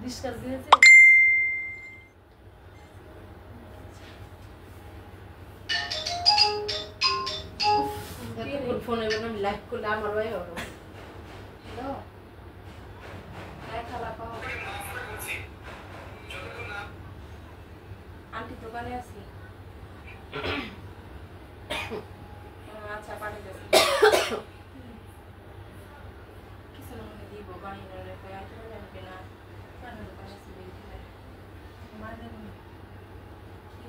Discuss দিয়েছে phone এবার আমি লাইভ করলে আমার ভাই হলো হ্যালো খালা পাও আন্টি দোকানে আছি আচ্ছা পাঠিয়ে দেবো কিছু মনে দিব বাহিনী রেখে আসলে জানবে না দোকানে আছি মানে কি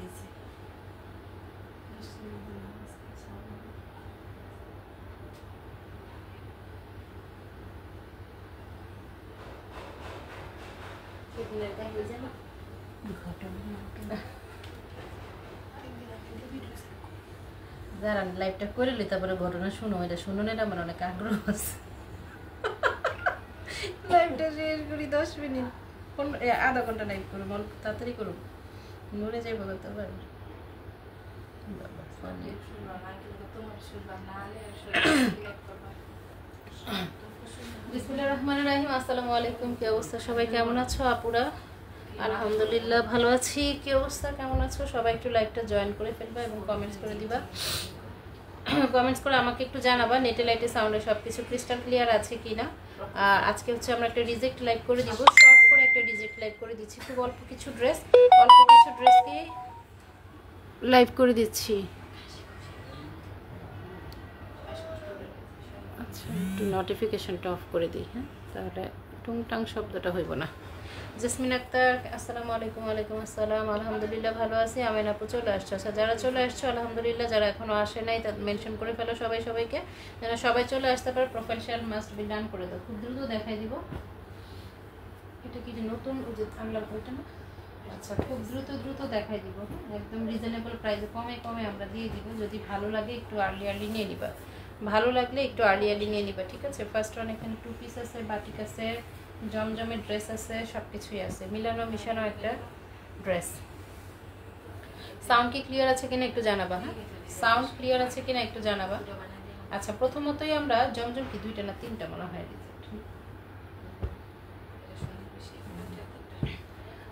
হয়েছে যারা লাইভটা করে লি তারপরে ঘটনা শুনো এটা শুনো না আমার অনেক আগ্রহ আছে লাইভটা শেষ করি 10 মিনিট আধা ঘন্টা লাইভ করুন অল্প তাড়াতাড়ি করুন মরে যাই বলতে পারি বিসমিল্লাহির রহমানির রহিম। আসসালামু আলাইকুম। কি অবস্থা সবাই, কেমন আছো আপুরা? আলহামদুলিল্লাহ ভালো আছি। কি অবস্থা, কেমন আছো সবাই? একটু লাইভটা জয়েন করে ফেলবা এবং কমেন্টস করে দিবা। কমেন্টস করে আমাকে একটু জানাবা নেটে লাইটে সাউন্ডে সব কিছু ক্রিস্টাল ক্লিয়ার আছে কি না। আজকে হচ্ছে আমরা একটা রিজেক্ট লাইভ করে দিব, শর্ট করে একটা রিজেক্ট লাইভ করে দিচ্ছি। খুব অল্প কিছু ড্রেসকে লাইভ করে দিচ্ছি। আচ্ছা একটু নোটিফিকেশনটা অফ করে দিই, হ্যাঁ, তাহলে টুংটাং শব্দটা হইব না। জেসমিন আক্তার আসসালামু আলাইকুম। ওয়ালাইকুম আসসালাম। আলহামদুলিল্লাহ ভালো আছি। আমিন আপু চলে আসছো? আচ্ছা যারা চলে আসছো আলহামদুলিল্লাহ, যারা এখনো আসে নাই তা মেনশন করে ফেলো সবাইকে, যেন সবাই চলে আসতে পারে। Profile share must be done করে দাও। খুব দ্রুত দেখাই দিব। এটা কি যে নতুন আনলাম ওইটা না? আচ্ছা খুব দ্রুত দেখাই দিব, একদম রিজনেবল প্রাইসে কমে আমরা দিয়ে দিব। যদি ভালো লাগে একটু আর্লি নিয়ে নিবা, ভালো লাগলে একটু আর্লি নিয়ে নিবা, ঠিক আছে? ফার্স্ট ওয়ান এখানে 2 পিস আছে, বাটিক আছে, জমজমের ড্রেস আছে, সব কিছুই আছে, মিলানো মিশানো একটা ড্রেস। সাউন্ড কি ক্লিয়ার আছে কিনা একটু জানাবা, হ্যাঁ সাউন্ড ক্লিয়ার আছে কিনা একটু জানাবা। আচ্ছা প্রথমতই আমরা জমজম কি 2টা না 3টা মনে হয়,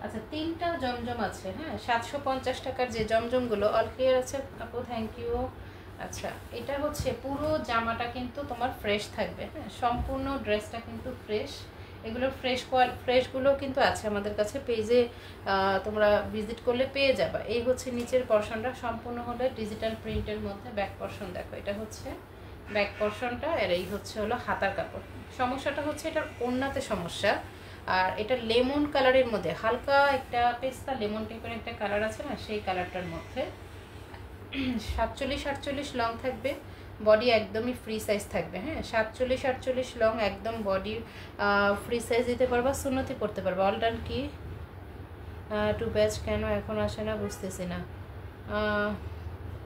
আচ্ছা 3টা জমজম আছে, হ্যাঁ 750 টাকার যে জমজমগুলো অল ক্লিয়ার আছে আপু, থ্যাংক ইউ। আচ্ছা এটা হচ্ছে পুরো জামাটা কিন্তু তোমার ফ্রেশ থাকবে, হ্যাঁ সম্পূর্ণ ড্রেসটা কিন্তু ফ্রেশ। এগুলোর ফ্রেশগুলো কিন্তু আছে আমাদের কাছে, পেজে তোমরা ভিজিট করলে পেয়ে যাবা। এই হচ্ছে নিচের পর্শনটা, সম্পূর্ণ হলো ডিজিটাল প্রিন্টের মধ্যে। ব্যাক পর্শন দেখো, এটা হচ্ছে ব্যাক পর্শনটা, আর এই হচ্ছে হলো হাতার কাপড়। সমস্যাটা হচ্ছে এটার ওড়নাতে সমস্যা, আর এটা লেমন কালারের মধ্যে, হালকা একটা পেস্তা লেমন টাইপের একটা কালার আছে না, সেই কালারটার মধ্যে। 47-48 লং থাকবে, বডি একদমই ফ্রি সাইজ থাকবে, হ্যাঁ 47-48 লং একদম বডি ফ্রি সাইজ দিতে পারবা, সুন্নতি পড়তে পারবা। অলডান কি 2 ব্যাচ কেন এখন আসে না বুঝতেছি না।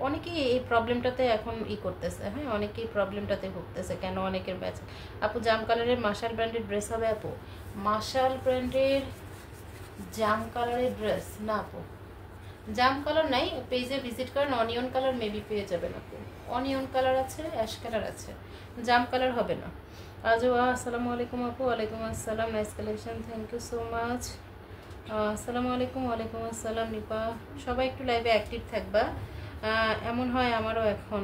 অনেকেই এই প্রবলেমটাতে এখন করতেছে, হ্যাঁ অনেকেই প্রবলেমটাতে ভুগতেছে, কেন অনেকের ব্যাচ। আপু জাম কালারের মার্শাল ব্র্যান্ডের ড্রেস হবে আপু? মার্শাল ব্র্যান্ডের জাম কালারের ড্রেস না আপু, জাম কালার নাই, পেজে ভিজিট করেন, অনিয়ন কালার মেবি পেয়ে যাবেন আপু। অনিয়ন কালার আছে, অ্যাশ কালার আছে, জাম কালার হবে না। আসসালামু আলাইকুম আপু। ওয়ালাইকুম আসসালাম, nice collection, thank you so much. আসসালামু আলাইকুম। ওয়ালাইকুম আসসালাম নিপা। সবাই একটু লাইভে অ্যাক্টিভ থাকবা, এমন হয় আমারও এখন।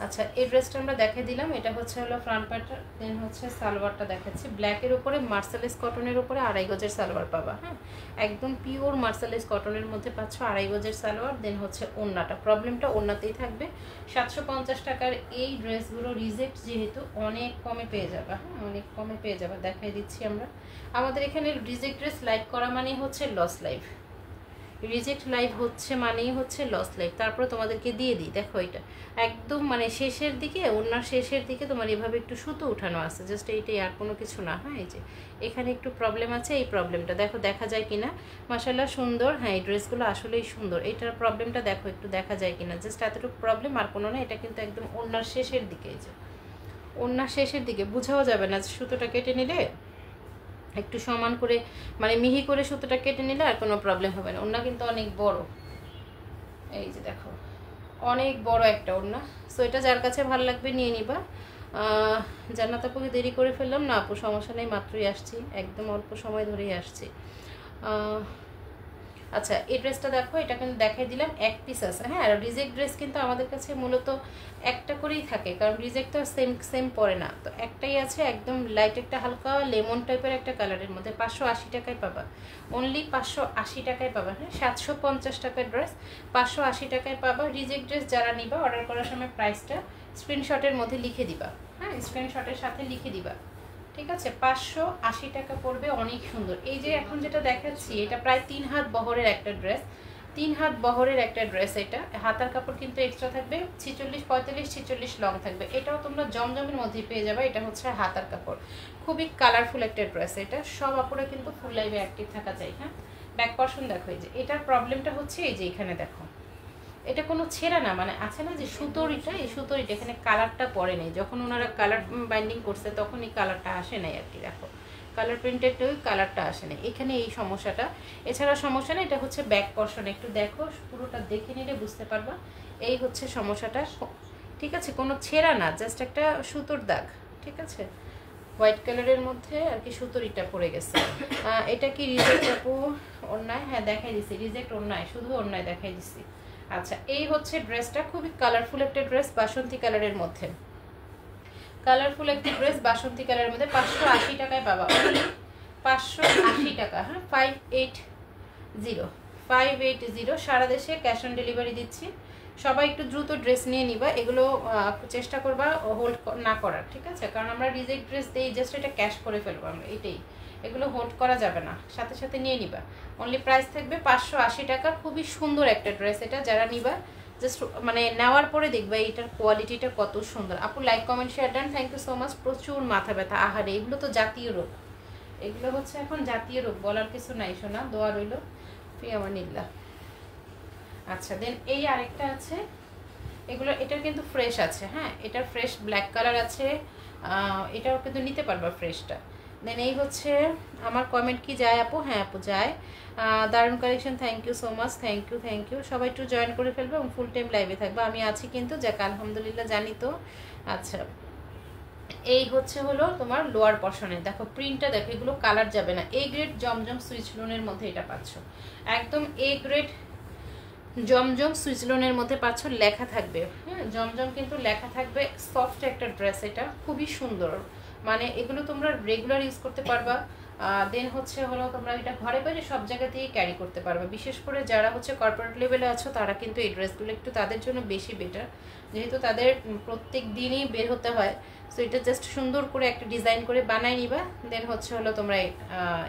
আচ্ছা এই ড্রেসটা আমরা দেখিয়ে দিলাম, এটা হচ্ছে হলো ফ্রন্ট পার্টটা, দেন হচ্ছে সালোয়ারটা দেখাচ্ছি। ব্ল্যাকের উপরে মার্সালেস কটনের উপরে 2.5 গজের সালোয়ার পাবা, হ্যাঁ একদম পিওর মার্সালেস কটনের মধ্যে পাচ্ছ 2.5 গজের সালোয়ার। দেন হচ্ছে ওড়নাটা, প্রবলেমটা ওড়নাতেই থাকবে। 750 টাকার এই ড্রেসগুলো রিজেক্ট যেহেতু অনেক কমে পেয়ে যাবা, হ্যাঁ অনেক কমে পেয়ে যাবা, দেখাই দিচ্ছি আমরা। আমাদের এখানে রিজেক্ট ড্রেস লাইভ করা মানে হচ্ছে লস লাইভ, রিজেক্ট লাইভ হচ্ছে মানেই হচ্ছে লস লাইভ। তারপরে তোমাদেরকে দিয়ে দিই, দেখো এটা একদম মানে শেষের দিকে, ওনার শেষের দিকে তোমার এভাবে একটু সুতো উঠানো আছে, জাস্ট এইটাই, আর কোনো কিছু না। হ্যাঁ, এই যে এখানে একটু প্রবলেম আছে, এই প্রবলেমটা দেখো দেখা যায় কিনা। মাশাআল্লাহ সুন্দর, হ্যাঁ এই ড্রেসগুলো আসলেই সুন্দর। এইটার প্রবলেমটা দেখো একটু দেখা যায় কিনা, জাস্ট এতটুকু প্রবলেম, আর কোনো না। এটা কিন্তু একদম ওনার শেষের দিকে, এই যে ওনার শেষের দিকে, বোঝাও যাবে না। সুতোটা কেটে নিলে একটু সমান করে মানে মিহি করে সুতোটা কেটে নিলে আর কোনো প্রবলেম হবে না। ওড়না কিন্তু অনেক বড়, এই যে দেখো অনেক বড় একটা ওড়না। সো এটা যার কাছে ভালো লাগবে নিয়ে নিবা। জান্নাত আপুকে দেরি করে ফেললাম না আপু, সমস্যা নেই, মাত্রই আসছি, একদম অল্প সময় ধরেই আসছি। আচ্ছা এই ড্রেসটা দেখো, এটা কিন্তু দেখাই দিলাম, এক পিস আছে। হ্যাঁ, আর রিজেক্ট ড্রেস কিন্তু আমাদের কাছে মূলত একটা করেই থাকে, কারণ রিজেক্ট তো সেম পরে না, তো একটাই আছে একদম লাইট একটা হালকা লেমন টাইপের একটা কালারের মধ্যে। 580 টাকায় পাবা, অনলি 580 টাকায় পাবা। হ্যাঁ, 750 টাকার ড্রেস 580 টাকায় পাবা। রিজেক্ট ড্রেস যারা নিবা অর্ডার করার সময় প্রাইসটা স্ক্রিনশটের মধ্যে লিখে দিবা। হ্যাঁ, স্ক্রিনশটের সাথে লিখে দিবা, ঠিক আছে। 580 টাকা পড়বে, অনেক সুন্দর। এই যে এখন যেটা দেখাচ্ছি এটা প্রায় 3 হাত বহরের একটা ড্রেস, 3 হাত বহরের একটা ড্রেস। এটা হাতার কাপড় কিন্তু এক্সট্রা থাকবে 46, 45, 46 লং থাকবে। এটাও তোমরা জমজমের মধ্যে পেয়ে যাবে। এটা হচ্ছে হাতার কাপড়, খুবই কালারফুল একটা ড্রেস। এটা সব আপুরা কিন্তু ফুল লাইভে অ্যাক্টিভ থাকা চাই। হ্যাঁ, ব্যাক পর্শন দেখো, এই যে এটার প্রবলেমটা হচ্ছে এই যে এখানে দেখো এটা কোনো ছেঁড়া না, মানে আছে না যে সুতোরিটা, এই সুতোরিটা এখানে কালারটা পড়ে নেই। যখন ওনারা কালার বাইন্ডিং করছে তখন এই কালারটা আসে নাই আর কি। দেখো কালার প্রিন্টেড ওই কালারটা আসে নাই, এখানে এই সমস্যাটা। এছাড়া সমস্যা নেই, এটা হচ্ছে ব্যাক পর্শন। একটু দেখো, পুরোটা দেখে নিলে বুঝতে পারবা। এই হচ্ছে সমস্যাটা, ঠিক আছে। কোনো ছেঁড়া না, জাস্ট একটা সুতোর দাগ, ঠিক আছে। হোয়াইট কালারের মধ্যে আর কি সুতোরিটা পড়ে গেছে। এটা কি রিজেক্ট আপু অন্যায়? হ্যাঁ দেখাই দিছি, রিজেক্ট অন্যায়, শুধু অন্যায় দেখাই দিছি। আচ্ছা এই হচ্ছে ড্রেসটা, খুবই কালারফুল একটা ড্রেস, বাসন্তী কালারের মধ্যে। কালারফুল একটা ড্রেস বাসন্তী কালারের মধ্যে 580 টাকায় পাবা, 580 টাকা। হ্যাঁ, 580 সারা দেশে ক্যাশ অন ডেলিভারি দিচ্ছি। সবাই একটু দ্রুত ড্রেস নিয়ে নিবা, এগুলো চেষ্টা করবা হোল্ড না করার, ঠিক আছে। কারণ আমরা রিজেক্ট ড্রেস দিই, জাস্ট এটা ক্যাশ করে ফেলবো আমরা, এটাই। এগুলো হোল্ড করা যাবে না, সাথে সাথে নিয়ে নিবা। অনলি প্রাইস থাকবে 580 টাকা। খুবই সুন্দর একটা ড্রেস এটা, যারা নিবা জাস্ট মানে নেওয়ার পরে দেখবা এইটার কোয়ালিটিটা কত সুন্দর। আপু like comment share done, thank you so much. প্রচুর মাথা ব্যথা, আহারে এগুলো তো জাতীয় রোগ, এগুলো হচ্ছে এখন জাতীয় রোগ, বলার কিছু নাই শোনা। দোয়া রইল, ফি আমানিল্লাহ। আচ্ছা দেন এই আরেকটা আছে, এগুলো এটার কিন্তু ফ্রেশ আছে। হ্যাঁ, এটার ফ্রেশ ব্ল্যাক কালার আছে, এটাও কিন্তু নিতে পারবা ফ্রেশটা। দেন এই হচ্ছে আমার কমেন্ট কি যায় আপু? হ্যাঁ আপু যায়। দারুণ collection, thank you so much, thank you. সবাই একটু জয়েন করে ফেলবে এবং ফুল টাইম লাইভে থাকবে, আমি আছি কিন্তু, যাক আলহামদুলিল্লাহ, জানি তো। আচ্ছা এই হচ্ছে হলো তোমার লোয়ার পর্শনে, দেখো প্রিন্টটা দেখো, এগুলো কালার যাবে না। এ গ্রেড জমজম সুইচ লোনের মধ্যে এটা পাচ্ছ, একদম এ গ্রেড জমজম সুইচ লোনের মধ্যে পাচ্ছ, লেখা থাকবে। হ্যাঁ, জমজম কিন্তু লেখা থাকবে। সফট একটা ড্রেস, এটা খুবই সুন্দর, মানে এগুলো তোমরা রেগুলার ইউজ করতে পারবা। দেন হচ্ছে হলো তোমরা এটা ঘরে বাইরে সব জায়গাতেই ক্যারি করতে পারবে। বিশেষ করে যারা হচ্ছে কর্পোরেট লেভেলে আছো তারা কিন্তু এই ড্রেসগুলো একটু তাদের জন্য বেশি বেটার, যেহেতু তাদের প্রত্যেক দিনই বের হতে হয়। সো এটা জাস্ট সুন্দর করে একটা ডিজাইন করে বানাই নিবা, দেন হচ্ছে হলো তোমরা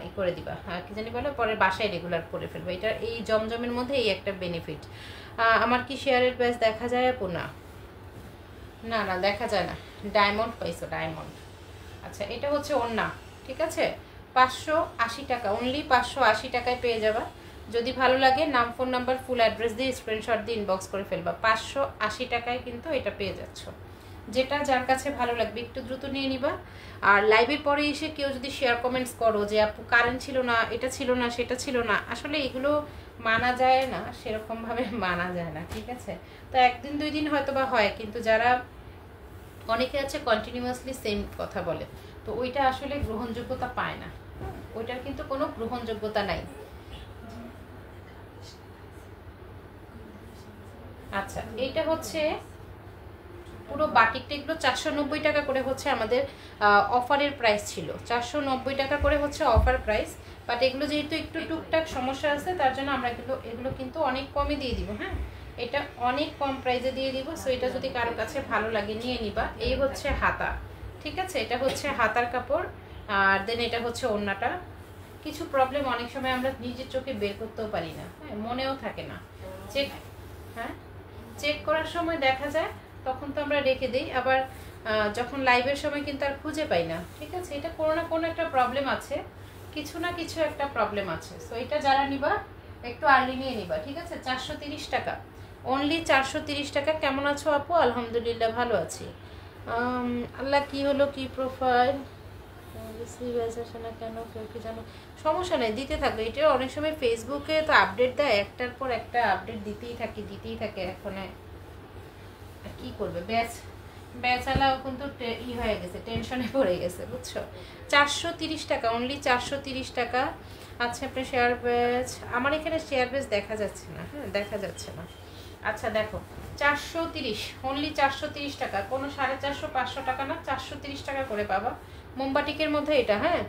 ই করে দিবা, কি জানি বলো, পরে বাসায় রেগুলার করে ফেলবে। এটা এই জমজমের মধ্যে এই একটা বেনিফিট। আমার কি শেয়ারের প্রাইস দেখা যায় আপু? না না না দেখা যায় না। ডায়মন্ড পাইছো, ডায়মন্ড। আচ্ছা এটা হচ্ছে ওড়না, ঠিক আছে। 580 টাকা, অনলি 580 টাকায় পেয়ে যাবা। যদি ভালো লাগে নাম, ফোন নাম্বার, ফুল অ্যাড্রেস দিয়ে স্ক্রিনশট দিয়ে ইনবক্স করে ফেলবা। 580 টাকায় কিন্তু এটা পেয়ে যাচ্ছ। যেটা যার কাছে ভালো লাগবে একটু দ্রুত নিয়ে নিবা। আর লাইভের পরে এসে কেউ যদি শেয়ার কমেন্টস করো যে আপু কারেন্ট ছিল না, এটা ছিল না, সেটা ছিল না, আসলে এগুলো মানা যায় না, সেরকমভাবে মানা যায় না, ঠিক আছে। তো একদিন দুই দিন হয়তো বা হয়, কিন্তু যারা অনেকে আছে কন্টিনিউয়াসলি সেম কথা বলে, তো ওইটা আসলে গ্রহণযোগ্যতা পায় না, ওইটার কিন্তু কোনো গ্রহণযোগ্যতা নাই। আচ্ছা এইটা হচ্ছে পুরো বাটিকটা, এগুলো 490 টাকা করে হচ্ছে আমাদের অফারের প্রাইস ছিল, 490 টাকা করে হচ্ছে অফার প্রাইস। বাট এগুলো যেহেতু একটু টুকটাক সমস্যা আছে তার জন্য আমরা এগুলো কিন্তু অনেক কমে দিয়ে দিব। হ্যাঁ, এটা অনেক কম প্রাইসে দিয়ে দিব। সো এটা যদি কারো কাছে ভালো লাগে নিয়ে নিবা। এই হচ্ছে হাতা, ঠিক আছে, এটা হচ্ছে হাতার কাপড়। আর দেন এটা হচ্ছে ওড়নাটা, কিছু প্রবলেম অনেক সময় আমরা নিজের চোখে বের করতেও পারি না, হ্যাঁ, মনেও থাকে না। চেক হ্যাঁ চেক করার সময় দেখা যায়, তখন তো আমরা রেখে দিই, আবার যখন লাইভের সময় কিন্তু আর খুঁজে পাই না। ঠিক আছে, এটা কোনো না কোনো একটা প্রবলেম আছে, কিছু না কিছু একটা প্রবলেম আছে। সো এটা যারা নিবা একটু আর্লি নিয়ে নিবা। ঠিক আছে, 430 টাকা, অনলি 430 টাকা। কেমন আছো আপু? আলহামদুলিল্লাহ ভালো আছি। আল্লাহ কি হলো, কি প্রোফাইল আসে না কেন, কেউ কি জানো? সমস্যা নেই, দিতে থাকবে। এটা অনেক সময় ফেসবুকে তো আপডেট দেয়, একটার পর একটা আপডেট দিতেই থাকে। এখন কি করবে, বেচালাও কিন্তু হয়ে গেছে, টেনশনে পড়ে গেছে, বুঝছো। 430 টাকা, অনলি 430 টাকা। আচ্ছা, আপনি শেয়ার ব্যাচ, আমার এখানে শেয়ার ব্যাচ দেখা যাচ্ছে না, হ্যাঁ দেখা যাচ্ছে না। আচ্ছা দেখো, 430, অনলি 430 টাকা, কোনো 450 500 টাকা না, 430 টাকা করে পাবা। মোমবাটিকের মধ্যে এটা, হ্যাঁ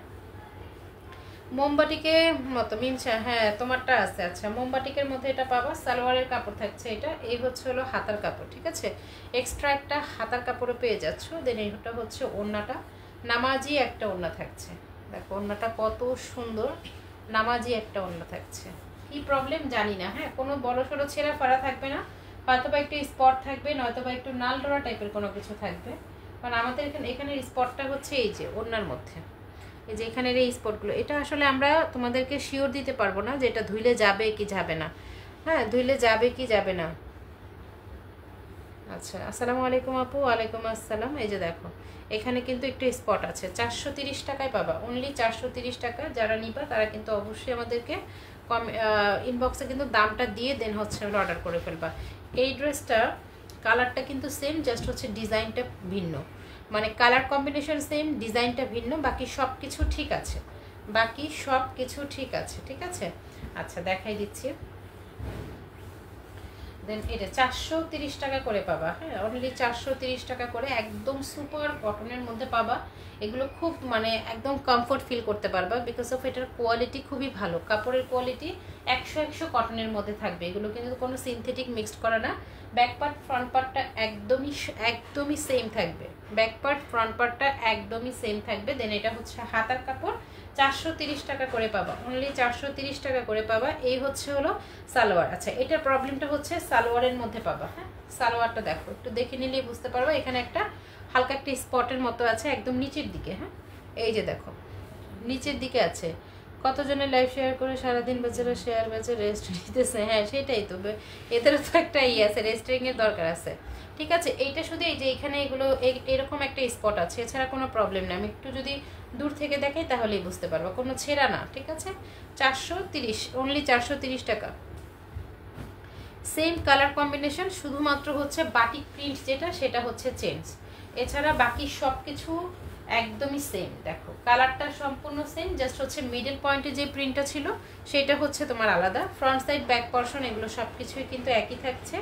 মোমবাটিকে মতো মিমসা, হ্যাঁ তোমারটা আছে। আচ্ছা, মোমবাটিকের মধ্যে এটা পাবা, সালোয়ারের কাপড় থাকছে এটা। এই হচ্ছে হলো হাতার কাপড়, ঠিক আছে, এক্সট্রা একটা হাতার কাপড়ও পেয়ে যাচ্ছ। দেন এইটা হচ্ছে ওড়নাটা, নামাজি একটা ওড়না থাকছে। দেখো ওড়নাটা কত সুন্দর, নামাজি একটা ওড়না থাকছে। কি প্রবলেম জানি না, হ্যাঁ কোনো বড় সড়ো ছেঁড়া ফাড়া থাকবে না, হয়তো বা একটু স্পট থাকবে, নয়তো বা একটু নাল ডোরা টাইপের কোনো কিছু থাকবে। কারণ আমাদের এখানের স্পটটা হচ্ছে এই যে ওড়নার মধ্যে, এই যে এখানের এই স্পটগুলো, এটা আসলে আমরা তোমাদেরকে শিওর দিতে পারবো না যে এটা ধুইলে যাবে কি যাবে না, হ্যাঁ ধুইলে যাবে কি যাবে না। আচ্ছা, আসসালামু আলাইকুম আপু। ওয়ালাইকুম আসসালাম। এই যে দেখো এখানে কিন্তু একটু স্পট আছে, 430 টাকায় পাবা, অনলি 430 টাকা। যারা নিবা তারা কিন্তু অবশ্যই আমাদেরকে ইনবক্সে কিন্তু দামটা দিয়ে দেন হচ্ছে অর্ডার করে ফেলবা। এই ড্রেসটা কালারটা কিন্তু সেম, জাস্ট হচ্ছে ডিজাইনটা ভিন্ন, মানে কালার কম্বিনেশন সেম, ডিজাইনটা ভিন্ন, বাকি সব কিছু ঠিক আছে, বাকি সব কিছু ঠিক আছে। ঠিক আছে, আচ্ছা দেখাই দিচ্ছি। দেন এটা 430 টাকা করে পাবা, হ্যাঁ অনলি 430 টাকা করে, একদম সুপার কটনের মধ্যে পাবা। এগুলো খুব মানে একদম কমফোর্ট ফিল করতে পারবা, বিকজ অফ এটার কোয়ালিটি খুবই ভালো, কাপড়ের কোয়ালিটি 100 কটনের মধ্যে থাকবে। এগুলো কিন্তু কোনো সিনথেটিক মিক্সড করা না। ব্যাক পার্ট ফ্রন্ট পার্টটা একদমই সেম থাকবে, ব্যাক পার্ট ফ্রন্ট পার্টটা একদমই সেম থাকবে। দেন এটা হচ্ছে হাতার কাপড়, 430 টাকা করে পাবা, অনলি 430 টাকা করে পাবা। এই হচ্ছে হলো সালোয়ার। আচ্ছা, এটার প্রবলেমটা হচ্ছে সালোয়ারের মধ্যে পাবা, হ্যাঁ সালোয়ারটা দেখো, একটু দেখে নিলেই বুঝতে পারবা। এখানে একটা হালকা একটা স্পটের মতো আছে একদম নিচের দিকে, হ্যাঁ এই যে দেখো নিচের দিকে আছে। কতজনের লাইভ শেয়ার করে সারাদিন বেচারা শেয়ার বেচে রেস্ট নিতেছে, হ্যাঁ সেটাই তো, এদেরও তো একটা আছে, রেস্টিংয়ের দরকার আছে। ঠিক আছে, এইটা শুধু এই যে এখানে এগুলো এরকম একটা স্পট আছে, এছাড়া কোনো প্রবলেম নেই। আমি একটু যদি দূর থেকে দেখাই তাহলেই বুঝতে পারবো, কোনো ছেঁড়া না। ঠিক আছে, 430, অনলি 430 টাকা। সেম কালার কম্বিনেশন, শুধুমাত্র হচ্ছে বাটিক প্রিন্ট যেটা সেটা হচ্ছে চেঞ্জ, এছাড়া বাকি সব কিছু একদমই সেম। দেখো কালারটা সম্পূর্ণ সেম, জাস্ট হচ্ছে মিডল পয়েন্টে যে প্রিন্টটা ছিল সেটা হচ্ছে তোমার আলাদা। ফ্রন্ট সাইড ব্যাক পর্শন এগুলো সব কিছুই কিন্তু একই থাকছে।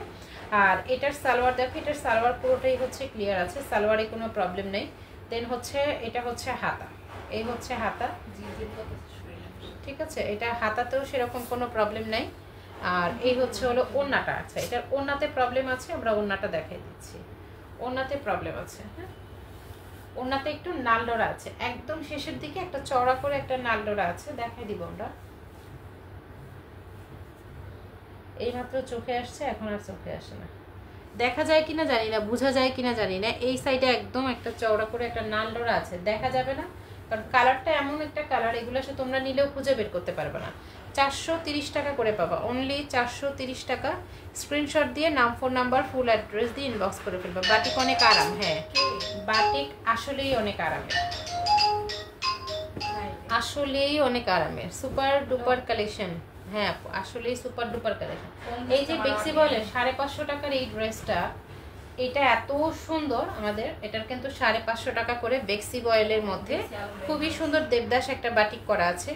আর এটার সালোয়ার দেখো, এটার সালোয়ার পুরোটাই হচ্ছে ক্লিয়ার আছে, সালোয়ারে কোনো প্রবলেম নেই। দেন হচ্ছে এটা হচ্ছে হাতা, এই হচ্ছে হাতা, ঠিক আছে, এটা হাতাতেও সেরকম কোনো প্রবলেম নাই। আর এই হচ্ছে হলো ওড়নাটা। আচ্ছা, এটার ওড়নাতে প্রবলেম আছে, আমরা ওড়নাটা দেখাই দিচ্ছি। ওড়নাতে প্রবলেম আছে, হ্যাঁ ওড়নাতে একটু নালডোরা আছে, একদম শেষের দিকে একটা চওড়া করে একটা নালডোরা আছে, দেখাই দিব আমরা। এইমাত্র চোখে আসছে, এখন আর চোখে আসে না, দেখা যায় কিনা জানি না, বোঝা যায় কিনা জানি না। এই সাইডে একদম একটা চওড়া করে একটা নালডোরা আছে, দেখা যাবে না কারণ কালারটা এমন একটা কালার, এগুলো সে তোমরা নিলেও খুঁজে বের করতে পারবে না। 430 টাকা করে পাবা, অনলি 430 টাকা। স্ক্রিনশট দিয়ে নাম, ফোন নাম্বার, ফুল অ্যাড্রেস দিয়ে ইনবক্স করে ফেলবা। বাটিক অনেক আরাম, হ্যাঁ বাটিক আসলেই অনেক আরামের, আসলেই অনেক আরামের, সুপার ডুপার কালেকশন। হ্যাঁ আপু আসলেই সুপার ডুপার কালেকশন। এই যে বেক্সি বলে 550 টাকার এই ড্রেসটা, এটা এত সুন্দর, আমাদের এটার কিন্তু 550 টাকা করে বেক্সি বয়েলের মধ্যে খুবই সুন্দর দেবদাস একটা বাটিক করা আছে।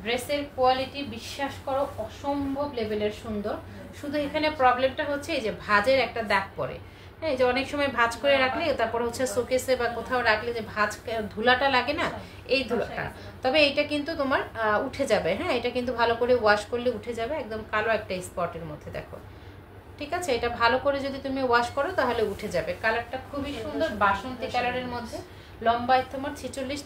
ড্রেসের কোয়ালিটি বিশ্বাস করো অসম্ভব লেভেলের সুন্দর। শুধু এখানে প্রবলেমটা হচ্ছে এই যে ভাঁজের একটা দাগ পড়ে, হ্যাঁ যে অনেক সময় ভাঁজ করে রাখলে, তারপর হচ্ছে শোকেসে বা কোথাও রাখলে যে ভাঁজ ধুলাটা লাগে না, এই ধুলাটা। তবে এইটা কিন্তু তোমার উঠে যাবে, হ্যাঁ এটা কিন্তু ভালো করে ওয়াশ করলে উঠে যাবে, একদম কালো একটা স্পটের মধ্যে দেখো। ঠিক আছে, এটা ভালো করে যদি তুমি ওয়াশ করো তাহলে উঠে যাবে। কালারটা খুবই সুন্দর, বাসন্তী কালারের মধ্যে লম্বায় তোমার 46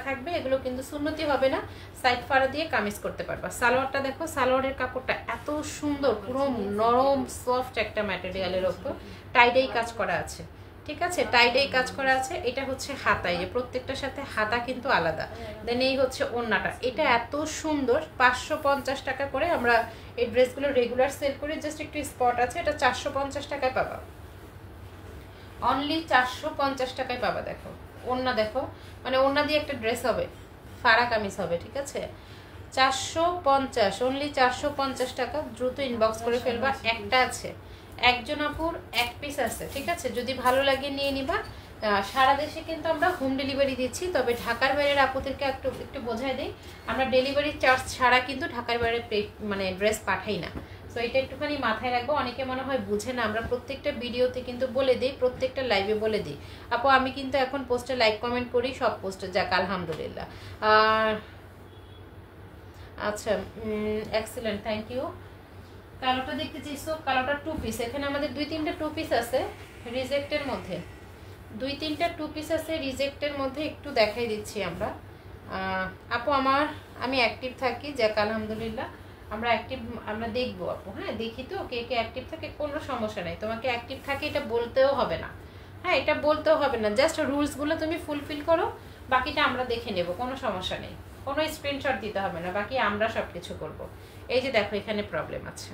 থাকবে, এগুলো কিন্তু সুন্নতি হবে না, সাইড ফাড়া দিয়ে কামিজ করতে পারবা। সালোয়ারটা দেখো, সালোয়ারের কাপড়টা এত সুন্দর, পুরো নরম সফট একটা ম্যাটেরিয়ালের ওপর টাইডাই কাজ করা আছে, ঠিক আছে, টাইডাই কাজ করা আছে। এটা হচ্ছে হাতা, এই যে প্রত্যেকটার সাথে হাতা কিন্তু আলাদা। দেন এই হচ্ছে ওড়নাটা, এটা এত সুন্দর, 550 টাকা করে আমরা এই ড্রেসগুলো রেগুলার সেল করি, জাস্ট একটু স্পট আছে, এটা 450 টাকায় পাবা, অনলি 450 টাকায় পাবা। দেখো ওড়না, দেখো মানে ওড়না দিয়ে একটা ড্রেস হবে, ফাড়া কামিজ হবে, ঠিক আছে, 450, অনলি 450 টাকা। দ্রুত ইনবক্স করে ফেলবা, একটা আছে, একজন আপুর এক পিস আছে, ঠিক আছে, যদি ভালো লাগে নিয়ে নিবা। সারা দেশে কিন্তু আমরা হোম ডেলিভারি দিচ্ছি, তবে ঢাকার বাইরের আপুদেরকে একটু বোঝাই দিই, আমরা ডেলিভারি চার্জ ছাড়া কিন্তু ঢাকার বাইরে মানে ড্রেস পাঠাই না। সো এটা একটুখানি মাথায় রাখবো, অনেকে মনে হয় বুঝে না, আমরা প্রত্যেকটা ভিডিওতে কিন্তু বলে দিই, প্রত্যেকটা লাইভে বলে দিই। আপু আমি কিন্তু এখন পোস্টে লাইক কমেন্ট করি, সব পোস্টে যাক আলহামদুলিল্লাহ। আচ্ছা, এক্সেলেন্ট, থ্যাংক ইউ। কালোটা দেখতে চাইছো, কালোটা 2 পিস, এখানে আমাদের 2-3টা 2 পিস আছে রিজেক্টের মধ্যে, 2-3টা 2 পিস আছে রিজেক্টের মধ্যে, একটু দেখাই দিচ্ছি আমরা। আপু আমি অ্যাক্টিভ থাকি, যাক আলহামদুলিল্লাহ, আমরা অ্যাক্টিভ, আমরা দেখবো আপু, হ্যাঁ দেখি তো কে কে অ্যাক্টিভ থাকে, কোনো সমস্যা নেই, তোমাকে অ্যাক্টিভ থাকে এটা বলতেও হবে না, হ্যাঁ এটা বলতেও হবে না, জাস্ট রুলসগুলো তুমি ফুলফিল করো, বাকিটা আমরা দেখে নেব, কোনো সমস্যা নেই, কোনো স্ক্রিনশট দিতে হবে না, বাকি আমরা সব কিছু করবো। এই যে দেখো এখানে প্রবলেম আছে,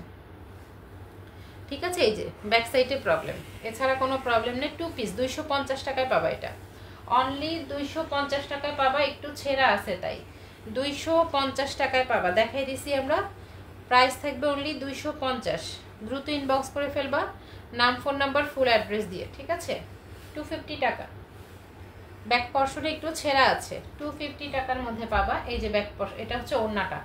ঠিক আছে, এই যে ব্যাক সাইডে প্রবলেম, এছাড়া কোনো প্রবলেম নেই। 2 পিস 250 টাকায় পাবা, এটা অনলি 250 টাকায় পাবা, একটু ছেঁড়া আছে তাই 250 টাকায় পাবা, দেখাই দিছি আমরা, প্রাইস থাকবে অনলি 250। দ্রুত ইনবক্স করে ফেলবা, নাম ফোন নাম্বার ফুল অ্যাড্রেস দিয়ে, ঠিক আছে। 250 টাকা, ব্যাক পর্শনে একটু ছেঁড়া আছে, 250 টাকার মধ্যে পাবা। এই যে ব্যাক পর্শন, এটা হচ্ছে ওড়নাটা,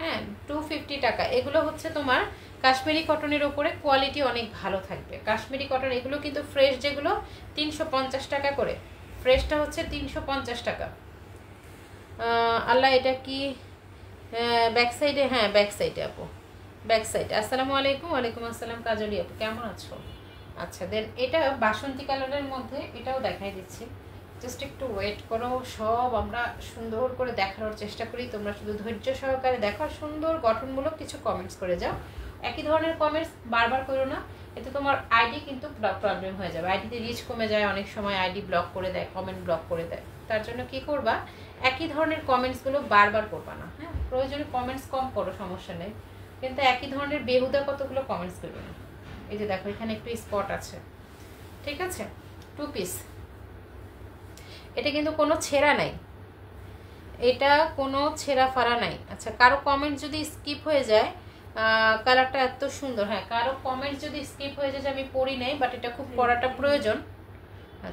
হ্যাঁ 250 টাকা। এগুলো হচ্ছে তোমার কাশ্মীরি কটনের উপরে, কোয়ালিটি অনেক ভালো থাকবে, কাশ্মীরি কটন, এগুলো কিন্তু ফ্রেশ, যেগুলো 350 টাকা করে, ফ্রেশটা হচ্ছে 350 টাকা। আল্লাহ, এটা কি ব্যাক সাইডে? হ্যাঁ ব্যাক সাইডে আপু, ব্যাক সাইডে। আসসালামু আলাইকুম। ওয়ালাইকুম আসসালাম কাজলি আপু, কেমন আছো? আচ্ছা, দেন এটা বাসন্তী কালারের মধ্যে, এটাও দেখাই দিচ্ছি, জাস্ট একটু ওয়েট করো, সব আমরা সুন্দর করে দেখানোর চেষ্টা করি, তোমরা শুধু ধৈর্য সহকারে দেখো, সুন্দর গঠনমূলক কিছু কমেন্টস করে যাও, একই ধরনের কমেন্টস বারবার করো না, এতে তোমার আইডি কিন্তু প্রবলেম হয়ে যাবে, আইডিতে রিচ কমে যায়, অনেক সময় আইডি ব্লক করে দেয়, কমেন্ট ব্লক করে দেয়। তার জন্য কি করবা, একই ধরনের কমেন্টসগুলো বারবার করবা না, হ্যাঁ প্রয়োজনে কমেন্টস কম করো, সমস্যা নেই, কিন্তু একই ধরনের বেহুদা কতগুলো কমেন্টস করবে না। এই যে দেখো এখানে একটু স্পট আছে, ঠিক আছে, 2 পিস, এটা কিন্তু কোনো ছেঁড়া নাই, এটা কোনো ছেঁড়া ফাড়া নাই। আচ্ছা, কারো কমেন্ট যদি স্কিপ হয়ে যায়, কালারটা এত সুন্দর, হ্যাঁ কারো কমেন্ট যদি স্কিপ হয়ে যায় যে আমি পড়ি নাই, বাট এটা খুব পড়াটা প্রয়োজন,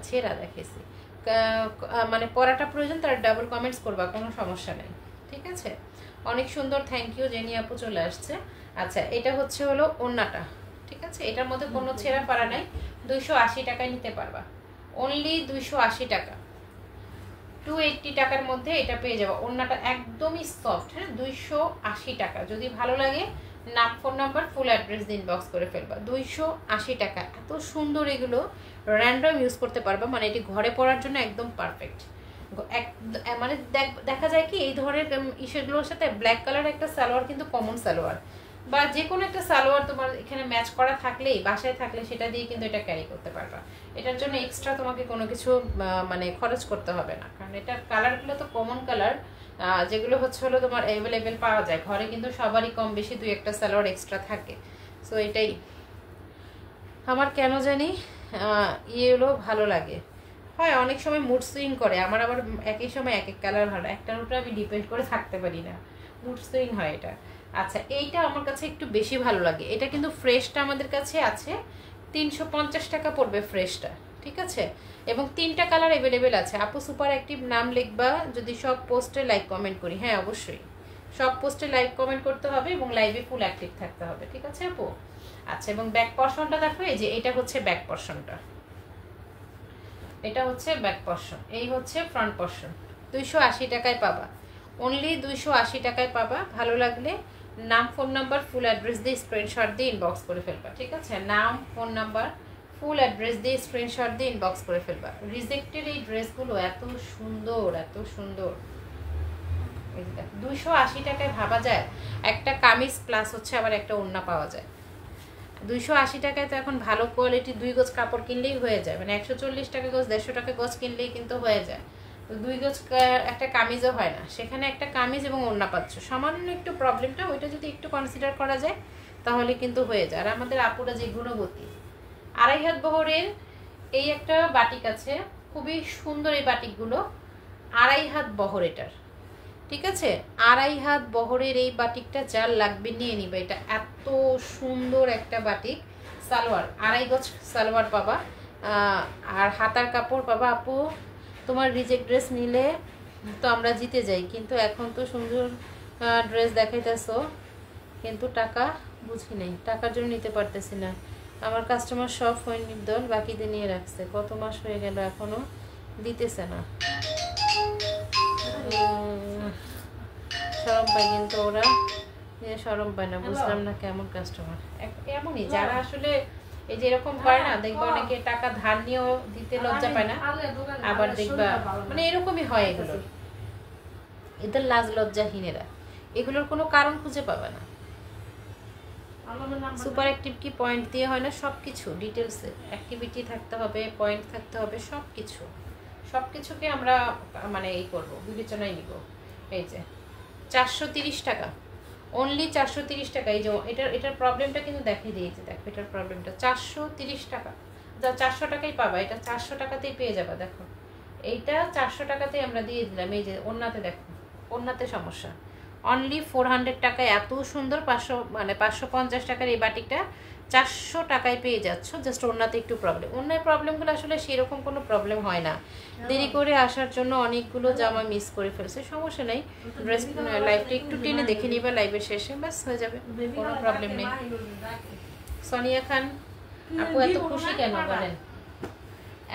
ছেঁড়া দেখেছি, মানে পড়াটা প্রয়োজন, তার ডাবল কমেন্টস করবা, কোনো সমস্যা নেই, ঠিক আছে। অনেক সুন্দর, থ্যাংক ইউ, জেনি আপু চলে আসছে। আচ্ছা, এটা হচ্ছে হলো ওড়নাটা, ঠিক আছে, এটার মধ্যে কোনো ছেঁড়া ফাড়া নাই, 280 টাকায় নিতে পারবা, অনলি 280 টাকা, 280 টাকার মধ্যে এটা পেয়ে যাবো। ওড়নাটা একদমই সফট, হ্যাঁ 280 টাকা। যদি ভালো লাগে নাম ফোন নাম্বার ফুল অ্যাড্রেস দিয়ে ইনবক্স করে ফেলবা। 280 টাকা, এত সুন্দর, এগুলো র্যান্ডম ইউজ করতে পারবা, মানে এটি ঘরে পরার জন্য একদম পারফেক্ট। মানে দেখা যায় কি এই ধরনের ইস্যুগুলোর সাথে ব্ল্যাক কালার একটা সালোয়ার কিন্তু কমন সালোয়ার, বা যে কোনো একটা সালোয়ার তোমার এখানে ম্যাচ করা থাকলেই, বাসায় থাকলে সেটা দিয়ে কিন্তু এটা ক্যারি করতে পারবা। এটার জন্য এক্সট্রা তোমাকে কোনো কিছু মানে খরচ করতে হবে না, কারণ এটার কালারগুলো তো কমন কালার, যেগুলো হচ্ছে হলো তোমার অ্যাভেলেবেল পাওয়া যায় ঘরে, কিন্তু সবারই কম বেশি 2-1টা সালোয়ার এক্সট্রা থাকে। সো এটাই আমার কেন জানি ইয়েগুলো ভালো লাগে, হয় অনেক সময় মুড সুইং করে আমার, আবার একই সময় এক এক কালার ভালো, একটার উপরে আমি ডিপেন্ড করে থাকতে পারি না, মুড সুইং হয় এটা। আচ্ছা, এইটা আমার কাছে একটু বেশি ভালো লাগে, এটা কিন্তু ফ্রেশটা আমাদের কাছে আছে 350 টাকা পড়বে ফ্রেশটা, ঠিক আছে, এবং 3টা কালার অ্যাভেলেবেল আছে। আপু সুপার অ্যাক্টিভ নাম লিখবা যদি সব পোস্টে লাইক কমেন্ট করি, হ্যাঁ অবশ্যই সব পোস্টে লাইক কমেন্ট করতে হবে এবং লাইভে ফুল অ্যাক্টিভ থাকতে হবে, ঠিক আছে আপু। আচ্ছা, এবং ব্যাক পর্শনটা দেখো, এই যে এটা হচ্ছে ব্যাক পর্শনটা, এটা হচ্ছে ব্যাক পর্শন, এই হচ্ছে ফ্রন্ট পর্শন, 280 টাকায় পাবা, অনলি 280 টাকায় পাবা। ভালো লাগলে নাম ফোন নাম্বার ফুল অ্যাড্রেস দিয়ে স্ক্রিনশট দিয়ে ইনবক্স করে ফেলবা, ঠিক আছে, নাম ফোন নাম্বার ফুল অ্যাড্রেস দিয়ে স্ক্রিনশট দিয়ে ইনবক্স করে ফেলবা। রিজেক্টের এই ড্রেসগুলো এত সুন্দর, এত সুন্দর। 280 টাকায় ভাবা যায় একটা কামিজ প্লাস হচ্ছে আবার একটা ওড়না পাওয়া যায়। 280 টাকায় তো এখন ভালো কোয়ালিটি 2 গজ কাপড় কিনলেই হয়ে যায়, মানে 140 টাকা গজ 150 টাকা গজ কিনলেই কিন্তু হয়ে যায়। তো 2 গজ একটা কামিজও হয় না, সেখানে একটা কামিজ এবং ওড়না পাচ্ছ। সামান্য একটু প্রবলেমটা ওইটা যদি একটু কনসিডার করা যায় তাহলে কিন্তু হয়ে যায়। আর আমাদের আপুরা যে গুণবতী, 2.5 হাত বহরের এই একটা বাটিক আছে, খুবই সুন্দর এই বাটিকগুলো। 2.5 হাত বহর এটার, ঠিক আছে? 2.5 হাত বহরের এই বাটিকটা যার লাগবে নিয়ে নিবে। এটা এত সুন্দর একটা বাটিক। সালোয়ার 2.5 গজ সালোয়ার পাবা, আর হাতার কাপড় পাবা। আপু তোমার রিজেক্ট ড্রেস নিলে তো আমরা জিতে যাই, কিন্তু এখন তো সুন্দর ড্রেস দেখাইতেছো, কিন্তু টাকা বুঝি নেই, টাকার জন্য নিতে পারতেছি না। আমার কাস্টমার সব ফোন দল বাকিতে নিয়ে রাখছে, কত মাস হয়ে গেল এখনো দিতেছে না। শরম পায়, কিন্তু ওরা শরম পায় না, বুঝলাম না কেমন কাস্টমার। এমনই যারা আসলে এই যে এরকম করে না, দেখবা অনেকে টাকা ধার নিয়েও দিতে লজ্জা পায় না, আবার দেখবা মানে এরকমই হয়। এগুলোর এদের লাজ লজ্জাহীনেরা, এগুলোর কোনো কারণ খুঁজে পাবে না। সুপার অ্যাক্টিভ কি পয়েন্ট দিয়ে হয় না? সব কিছু ডিটেলসে অ্যাক্টিভিটি থাকতে হবে, পয়েন্ট থাকতে হবে, সব কিছুকে আমরা মানে এই করব, বিবেচনায় নিব। এই যে 430 টাকা, অনলি 430 টাকা। এই যে এটার প্রবলেমটা কিন্তু দেখিয়ে দিয়েছে, দেখো এটার প্রবলেমটা। 430 টাকা, যা 400 টাকাই পাবা, এটা 400 টাকাতেই পেয়ে যাবা। দেখো এইটা 400 টাকাতেই আমরা দিয়ে দিলাম। এই যে ওড়নাতে দেখো, ওড়নাতে সমস্যা। অনলি 400 টাকায় এত সুন্দর 550 টাকার এই বাটিকটা 400 টাকায় পেয়ে যাচ্ছ। জাস্ট ওড়নাতে একটু প্রবলেম, ওড়নার প্রবলেমগুলো আসলে সেরকম কোনো প্রবলেম হয় না। দেরি করে আসার জন্য অনেকগুলো জামা মিস করে ফেলছে, সমস্যা নেই। ড্রেস লাইভটা একটু টেনে দেখে নিবা লাইভের শেষে, ব্যাস হয়ে যাবে, কোনো প্রবলেম নেই। সোনিয়া খান আপু এত খুশি কেন বলেন?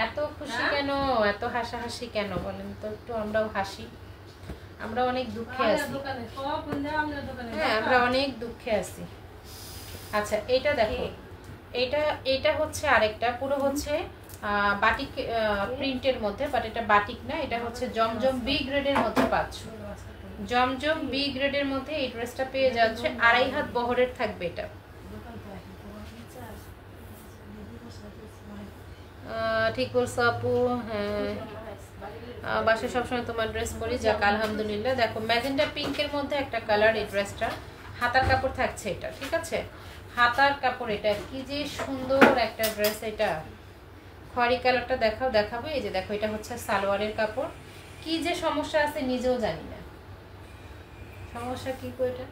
এত খুশি কেন, এত হাসাহাসি কেন বলেন তো একটু? আমরাও হাসি, আমরা অনেক দুঃখে আছি। হ্যাঁ, আমরা অনেক দুঃখে আছি। আচ্ছা এইটা দেখো, এটা হচ্ছে আরেকটা, পুরো হচ্ছে বাটিক প্রিন্টের মধ্যে, বাট এটা বাটিক না, এটা হচ্ছে জমজম বি গ্রেডের মধ্যে পাচ্ছ। জমজম বি গ্রেডের মধ্যে এই ড্রেসটা পেয়ে যাচ্ছে। 2.5 হাত বহরের থাকবে এটা। ঠিক বলছো আপু, হ্যাঁ বাসায় সবসময় তোমার ড্রেস পরি, যাক আলহামদুলিল্লাহ। দেখো ম্যাজেন্ডা পিঙ্কের মধ্যে একটা কালার এই ড্রেসটা, হাতার কাপড় থাকছে এটা, ঠিক আছে? হাতার কাপড় এটা, কি যে সুন্দর একটা ড্রেস এটা। খয়েরি কালারটা দেখাবো। এই যে দেখো এটা হচ্ছে সালোয়ারের কাপড়। কি যে সমস্যা আছে নিজেও জানি না, সমস্যা কি কো এটা?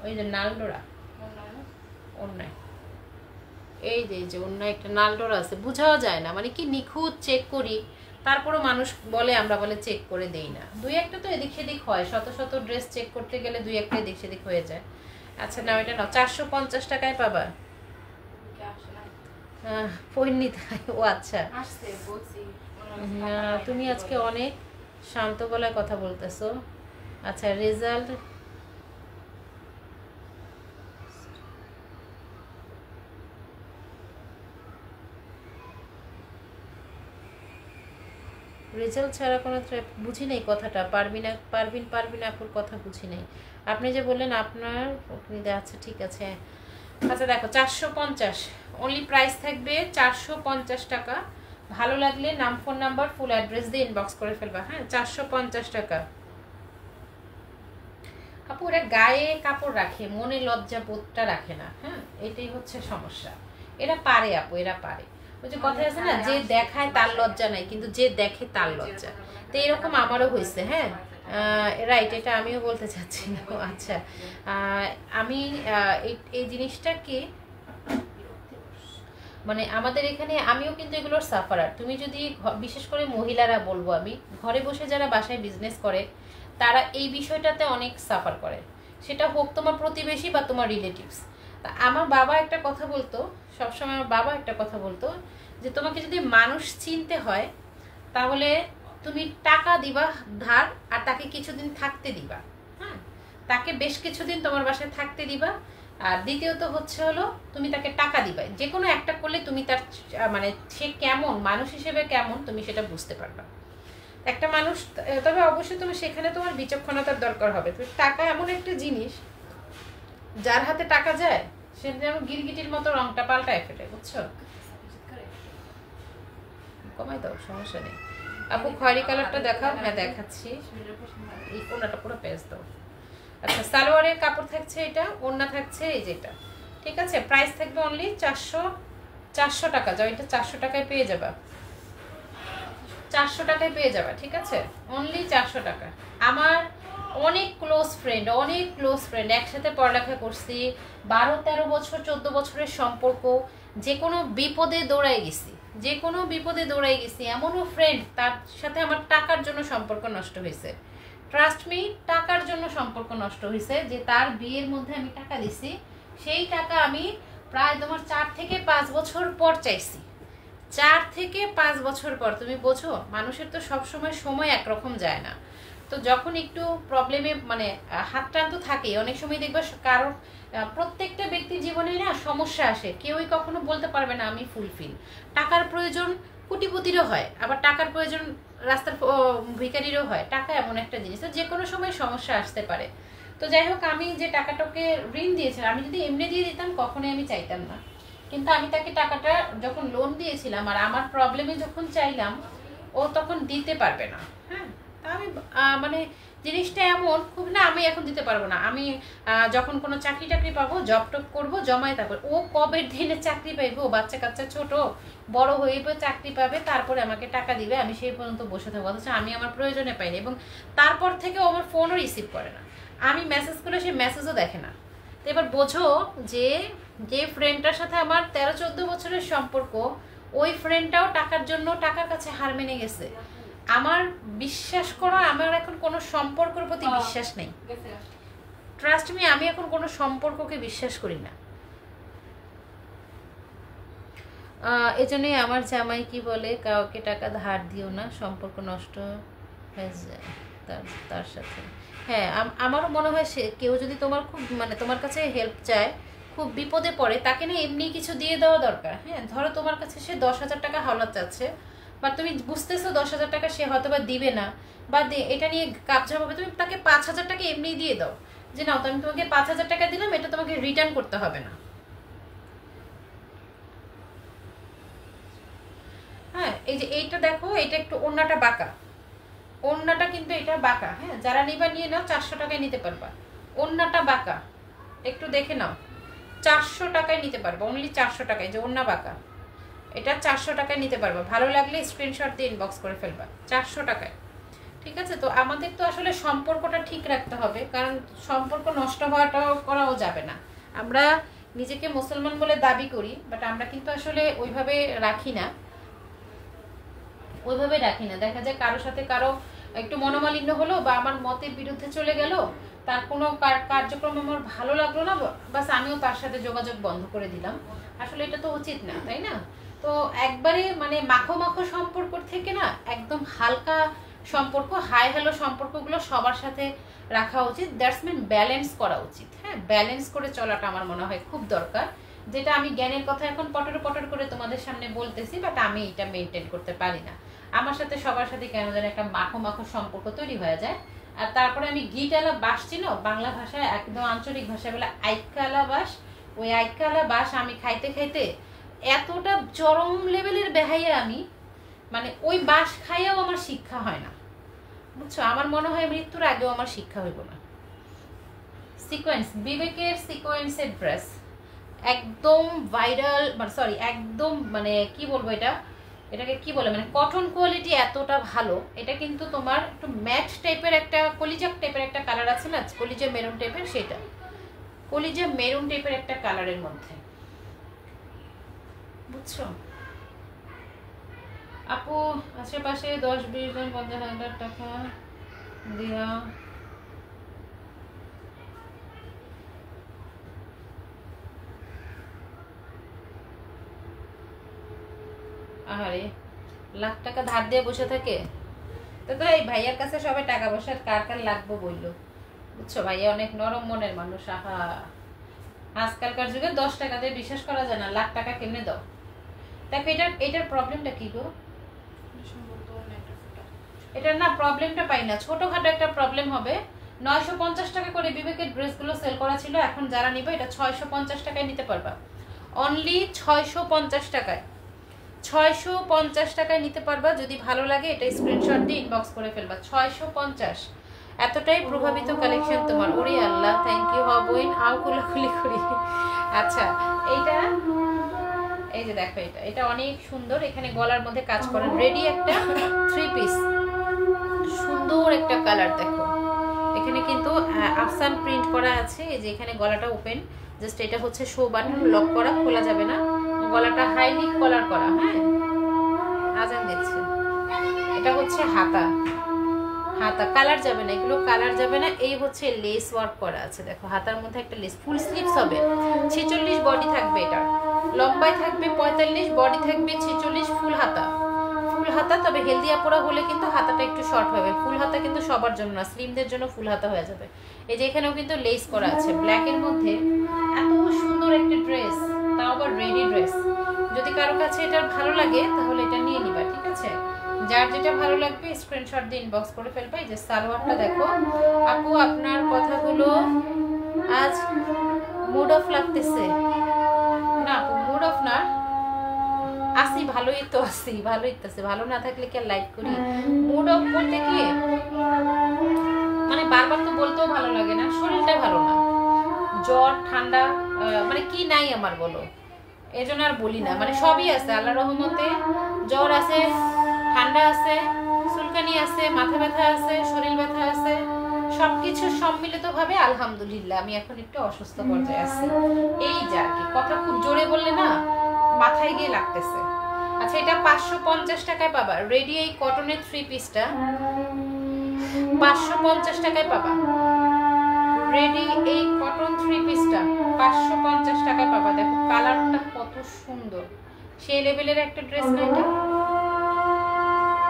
ওই যে নালডোরা অন্যায়, এই যে অন্য একটা নালডোরা আছে, বোঝাও যায় না, মানে কি নিখুঁত চেক করি, তারপরও মানুষ বলে আমরা বলে চেক করে দেই না। 2-1টা তো এদিক সেদিক হয়, শত ড্রেস চেক করতে গেলে 2-1টা এদিক সেদিক হয়ে যায়। আচ্ছা নাও এটা নাও, 450 টাকায় পাবা। পরিণীতাই, ও আচ্ছা তুমি আজকে অনেক শান্ত গলায় কথা বলতেছো। আচ্ছা রেজাল্ট ছাড়া কোনো বুঝি নেই কথাটা। পারবিন আপুর কথা বুঝি নেই। আপনি যে বললেন আপনার, আচ্ছা ঠিক আছে। আচ্ছা দেখো 450 অনলি প্রাইস থাকবে, 450 টাকা। ভালো লাগলে নাম, ফোন নাম্বার, ফুল অ্যাড্রেস দিয়ে ইনবক্স করে ফেলবা। হ্যাঁ 450 টাকা। আপু ওরা গায়ে কাপড় রাখে, মনে লজ্জা বোধটা রাখে না। হ্যাঁ এটাই হচ্ছে সমস্যা। এরা পারে আপু, এরা পারে। ওই যে কথা আছে না, যে দেখায় তার লজ্জা নাই, কিন্তু যে দেখে তার লজ্জা। তো এরকম আমারও হয়েছে। হ্যাঁ রাইট, এটা আমিও বলতে চাচ্ছি। আচ্ছা আমি এই জিনিসটা কি মানে আমাদের এখানে আমিও কিন্তু এগুলোর সাফারার। তুমি যদি বিশেষ করে মহিলারা বলবো আমি, ঘরে বসে যারা বাসায় বিজনেস করে তারা এই বিষয়টাতে অনেক সাফার করে, সেটা হোক তোমার প্রতিবেশী বা তোমার রিলেটিভস। তা আমার বাবা একটা কথা বলতো, সবসময় আমার বাবা একটা কথা বলতো, যে তোমাকে যদি মানুষ চিনতে হয় তাহলে তুমি টাকা দিবা ধার, আর তাকে কিছুদিন থাকতে দিবা। হ্যাঁ তাকে বেশ কিছুদিন তোমার বাসায় থাকতে দিবা, আর দ্বিতীয়ত হচ্ছে হলো তুমি তাকে টাকা দিবে, যে কোনো একটা করলে তুমি তার মানে সে কেমন মানুষ হিসেবে কেমন তুমি সেটা বুঝতে পারবা একটা মানুষ। তবে অবশ্যই তুমি সেখানে তোমার বিচক্ষণতার দরকার হবে। তো টাকা এমন একটা জিনিস, যার হাতে টাকা যায় সে যেন গিরগিটির মতো রংটা পাল্টায় ফেলে, বুঝছো? কমাই দাও, সমস্যা নেই। আপু খয়েরি কালারটা দেখাও। হ্যাঁ দেখাচ্ছি, এই কোনাটা পুরো পেজ দাও। আচ্ছা, সালোয়ারের কাপড় থাকছে এটা, ওড়না থাকছে এই যেটা, ঠিক আছে? প্রাইস থাকবে অনলি 400 টাকা। যাও, এটা 400 টাকায় পেয়ে যাবা, 400 টাকায় পেয়ে যাবা, ঠিক আছে? অনলি 400 টাকা। আমার অনেক ক্লোজ ফ্রেন্ড একসাথে পড়ালেখা করছি, 12-13 বছর 14 বছরের সম্পর্ক, যে কোনো বিপদে দৌড়াই গেছি, এমনও ফ্রেন্ড তার সাথে আমার টাকার জন্য সম্পর্ক নষ্ট হয়েছে। ট্রাস্ট মি, টাকার জন্য সম্পর্ক নষ্ট হয়েছে, যে তার বিয়ের মধ্যে আমি টাকা দিছি, সেই টাকা আমি প্রায় তোমার 4 থেকে 5 বছর পর চাইছি। 4 থেকে 5 বছর পর। তুমি বোঝো, মানুষের তো সবসময় সময় একরকম যায় না। তো যখন একটু প্রবলেমে মানে হাত টান তো থাকেই, অনেক সময় দেখবে কারণ প্রত্যেকটা ব্যক্তির জীবনে না সমস্যা আসে, কেউই কখনো বলতে পারবে না আমি ফুলফিল। টাকার প্রয়োজন কোটিপতিরও হয়, আবার টাকার প্রয়োজন রাস্তার ভিখারিরও হয়। টাকা এমন একটা জিনিস, যে কোনো সময় সমস্যা আসতে পারে। তো যাই হোক, আমি যে টাকাটাকে ঋণ দিয়েছিলাম, আমি যদি এমনি দিয়ে দিতাম কখনোই আমি চাইতাম না, কিন্তু আমি তাকে টাকাটা যখন লোন দিয়েছিলাম আর আমার প্রবলেমে যখন চাইলাম, ও তখন দিতে পারবে না। হ্যাঁ, আমি মানে জিনিসটা এমন খুব না, আমি এখন দিতে পারবো না, আমি যখন কোনো চাকরি টাকরি পাবো, জব টপ করবো, জমায় তারপর। ও কবে দিনে চাকরি পাইবে? ও বাচ্চা কাচ্চা ছোট, বড় হইবে, চাকরি পাবে, তারপরে আমাকে টাকা দিবে, আমি সেই পর্যন্ত বসে থাকবো। অথচ আমি আমার প্রয়োজনে পাইনি, এবং তারপর থেকে ও আমার ফোনও রিসিভ করে না, আমি মেসেজ করলে সে মেসেজও দেখে না। তো এবার বোঝো যে যে ফ্রেন্ডটার সাথে আমার 13-14 বছরের সম্পর্ক, ওই ফ্রেন্ডটাও টাকার জন্য টাকার কাছে হার মেনে গেছে। আমার বিশ্বাস করো, আমার এখন কোনো সম্পর্কের প্রতি বিশ্বাস নেই। ট্রাস্ট মি, আমি এখন কোনো সম্পর্ককে বিশ্বাস করি না। এজন্যই আমার জামাই কি বলে, কাউকে টাকা ধার দিও না, সম্পর্ক নষ্ট হয়ে যায় তার সাথে। হ্যাঁ, আমারও মনে হয় সে কেউ যদি তোমার খুব মানে তোমার কাছে হেল্প চায়, খুব বিপদে পড়ে, তাকে না এমনি কিছু দিয়ে দেওয়া দরকার। হ্যাঁ, ধরো তোমার কাছে সে 10,000 টাকা হাওলাত চাচ্ছে, বা তুমি বুঝতেছো 10,000 টাকা সে হয়তো বা দিবে না, বা এটা নিয়ে কাবঝা হবে, তুমি তাকে 5,000 টাকা এমনি দিয়ে দাও, যে নাও তো আমি তোমাকে 5,000 টাকা দিলাম, এটা তোমাকে রিটার্ন করতে হবে না। হ্যাঁ, এই যে এইটা দেখো, এটা একটু ওড়নাটা বাঁকা, ওড়নাটা কিন্তু এটা বাঁকা। হ্যাঁ, যারা নিবা নিয়ে নাও, 400 টাকায় নিতে পারবা। ওড়নাটা বাঁকা, একটু দেখে নাও, 400 টাকায় নিতে পারবা, অনলি 400 টাকায়, যে ওড়না বাঁকা, এটা 400 টাকায় নিতে পারবা। ভালো লাগলে স্ক্রিনশট দিয়ে ইনবক্স করে ফেলবা, 400 টাকায়, ঠিক আছে? তো আমাদের তো আসলে সম্পর্কটা ঠিক রাখতে হবে, কারণ সম্পর্ক নষ্ট হওয়াটাও করাও যাবে না। আমরা নিজেকে মুসলমান বলে দাবি করি, বাট আমরা কিন্তু আসলে ওইভাবে রাখি না, দেখা যায় কারোর সাথে কারো একটু মনোমালিন্য হলো, বা আমার মতের বিরুদ্ধে চলে গেল, তার কোনো কার্যক্রম আমার ভালো লাগলো না, বাস আমিও তার সাথে যোগাযোগ বন্ধ করে দিলাম। আসলে এটা তো উচিত না, তাই না? তো একবারে মানে মাখো মাখো সম্পর্ক থেকে না, একদম হালকা সম্পর্ক, হাই হ্যালো সম্পর্কগুলো সবার সাথে রাখা উচিত। দ্যাটস মিন ব্যালেন্স করা উচিত। হ্যাঁ, ব্যালেন্স করে চলাটা আমার মনে হয় খুব দরকার, যেটা আমি জ্ঞানের কথা এখন পটর পটর করে তোমাদের সামনে বলতেছি, বাট আমি এটা মেনটেন করতে পারি না। আমার সাথে সবার সাথে কেন যেন একটা মাখো মাখো সম্পর্ক তৈরি হয়ে যায়। আর তারপরে আমি গিটালা বাস চিনো, বাংলা ভাষায় একদম আঞ্চলিক ভাষায় বলে আইকালা বাস, ওই আইকালা বাস আমি খাইতে খাইতে এতটা চরম লেভেলের বেহাইয়া আমি, মানে ওই বাস খাইয়াও আমার শিক্ষা হয় না, বুঝছো? আমার মনে হয় মৃত্যুর আগেও আমার শিক্ষা হইব না। সিকোয়েন্স, বিবেকের সিকোয়েন্সের ড্রেস একদম ভাইরাল, মানে সরি একদম মানে কি বলবো, এটাকে কি বলে, মানে কটন কোয়ালিটি এতটা ভালো। এটা কিন্তু তোমার একটু ম্যাট টাইপের একটা কলিজা টাইপের একটা কালার আছে না, কলিজা মেরুন টাইপের, সেটা কলিজা মেরুন টাইপের একটা কালারের মধ্যে, বুঝছো? আপু আশেপাশে 10-20 জন 50,000 টাকা দিয়া আহারে লাখ টাকা ধার দিয়ে বসে থাকে। তো এই ভাইয়ার কাছে সবাই টাকা পয়সা কার কার লাগবো বললো, বুঝছো? ভাইয়া অনেক নরম মনের মানুষ। আহা, আজকালকার যুগে 10 টাকা দিয়ে বিশ্বাস করা যায় না, লাখ টাকা কেমনে দাও। দেখো এটার প্রবলেমটা কি গো? এটার না প্রবলেমটা পাই না, ছোটখাটো একটা প্রবলেম হবে। 950 টাকা করে বিবেকের ড্রেসগুলো সেল করা ছিল, এখন যারা নিবে এটা 650 টাকায় নিতে পারবা। অনলি 650 টাকায়, 650 টাকায় নিতে পারবা। যদি ভালো লাগে এটা স্ক্রিনশট দিয়ে ইনবক্স করে ফেলবা। 650, এতটাই প্রভাবিত কালেকশন তোমার। ওরে আল্লাহ, থ্যাংক ইউ হবইন, আও কুলাকুলি করি। আচ্ছা এইটা, এই যে দেখো এটা অনেক সুন্দর, এখানে গলার মধ্যে কাজ করেন, রেডি একটা 3 পিস, সুন্দর একটা কালার। দেখো এখানে কিন্তু আফসান প্রিন্ট করা আছে। এই যে এখানে গলাটা ওপেন, জাস্ট এটা হচ্ছে শো বাটন, লক করা, খোলা যাবে না। গলাটা হাইলি কলার করা। হ্যাঁ আজান দিচ্ছে। এটা হচ্ছে হাতা, কালার যাবে না, এগুলো কালার যাবে না। এই হচ্ছে লেস ওয়ার্ক করা আছে, দেখো হাতার মধ্যে একটা লেস, ফুল স্লিভস হবে। 46 বডি থাকবে, এটা লম্বায় থাকবে 45, বডি থাকবে 46, ফুল হাতা। তবে হেলদি আপুরা হলে কিন্তু হাতাটা একটু শর্ট হবে। ফুল হাতা কিন্তু সবার জন্য না, স্লিমদের জন্য ফুল হাতা হয়ে যাবে। এই যে এখানেও কিন্তু লেস করা আছে ব্ল্যাকের মধ্যে। এত সুন্দর একটা ড্রেস, তাও আবার রেডি ড্রেস। যদি কারো কাছে এটা ভালো লাগে তাহলে এটা নিয়ে নিবা, ঠিক আছে? যার যেটা ভালো লাগবে স্ক্রিনশট দিয়ে ইনবক্স করে ফেলবা। এই যে সালোয়ারটা দেখো আপু, আপনার কথাগুলো আজ মুড অফ লাগতেছে না আপু? মুড অফ না, আসি ভালোই তো, ভালো না থাকলে কি আর লাইক করি? মুড অফ বলতে কি মানে বারবার তো বলতেও ভালো লাগে না, শরীরটা ভালো না, জ্বর ঠান্ডা মানে কি নাই আমার বলো, এজন্য আর বলি না। মানে সবই আছে আল্লাহর রহমতে, জ্বর আছে, ঠান্ডা আছে, চুলকানি আছে, মাথা ব্যথা আছে, শরীর ব্যথা আছে, সবকিছু সম্মিলিত ভাবে আলহামদুলিল্লাহ আমি এখন একটু অসুস্থ পর্যায়ে আছি। এই যা কি, কথা খুব জোরে বললে না মাথায় গিয়ে লাগতেছে। আচ্ছা এটা 550 টাকায় পাবা, রেডি এই কটনের 3 পিসটা 550 টাকায় পাবা। রেডি এই কটন 3 পিসটা 550 টাকায় পাবা। দেখো কালারটা কত সুন্দর, সেই লেভেলের একটা ড্রেস না এটা।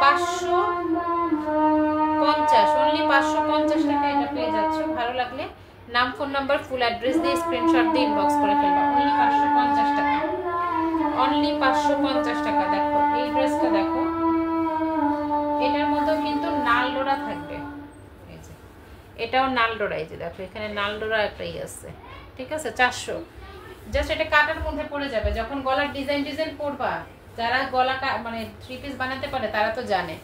550, অনলি 550 টাকা এটা পেয়ে যাচ্ছ। ভালো লাগলে নাম, ফোন নাম্বার, ফুল অ্যাড্রেস দিয়ে স্ক্রিনশট দিয়ে ইনবক্স করে ফেলবা। অনলি 550 টাকা, অনলি 550 টাকা। দেখো এই ড্রেসটা দেখো, এটার মধ্যেও কিন্তু নাল ডোরা থাকবে। এই যে এটাও নাল ডোরা, এই যে দেখো এখানে নাল ডোরা একটাই আছে, ঠিক আছে? 400, জাস্ট এটা কাটার মধ্যে পড়ে যাবে। যখন গলার ডিজাইন পরবা, যারা গলা মানে 3 পিস বানাতে পারে তারা তো জানে।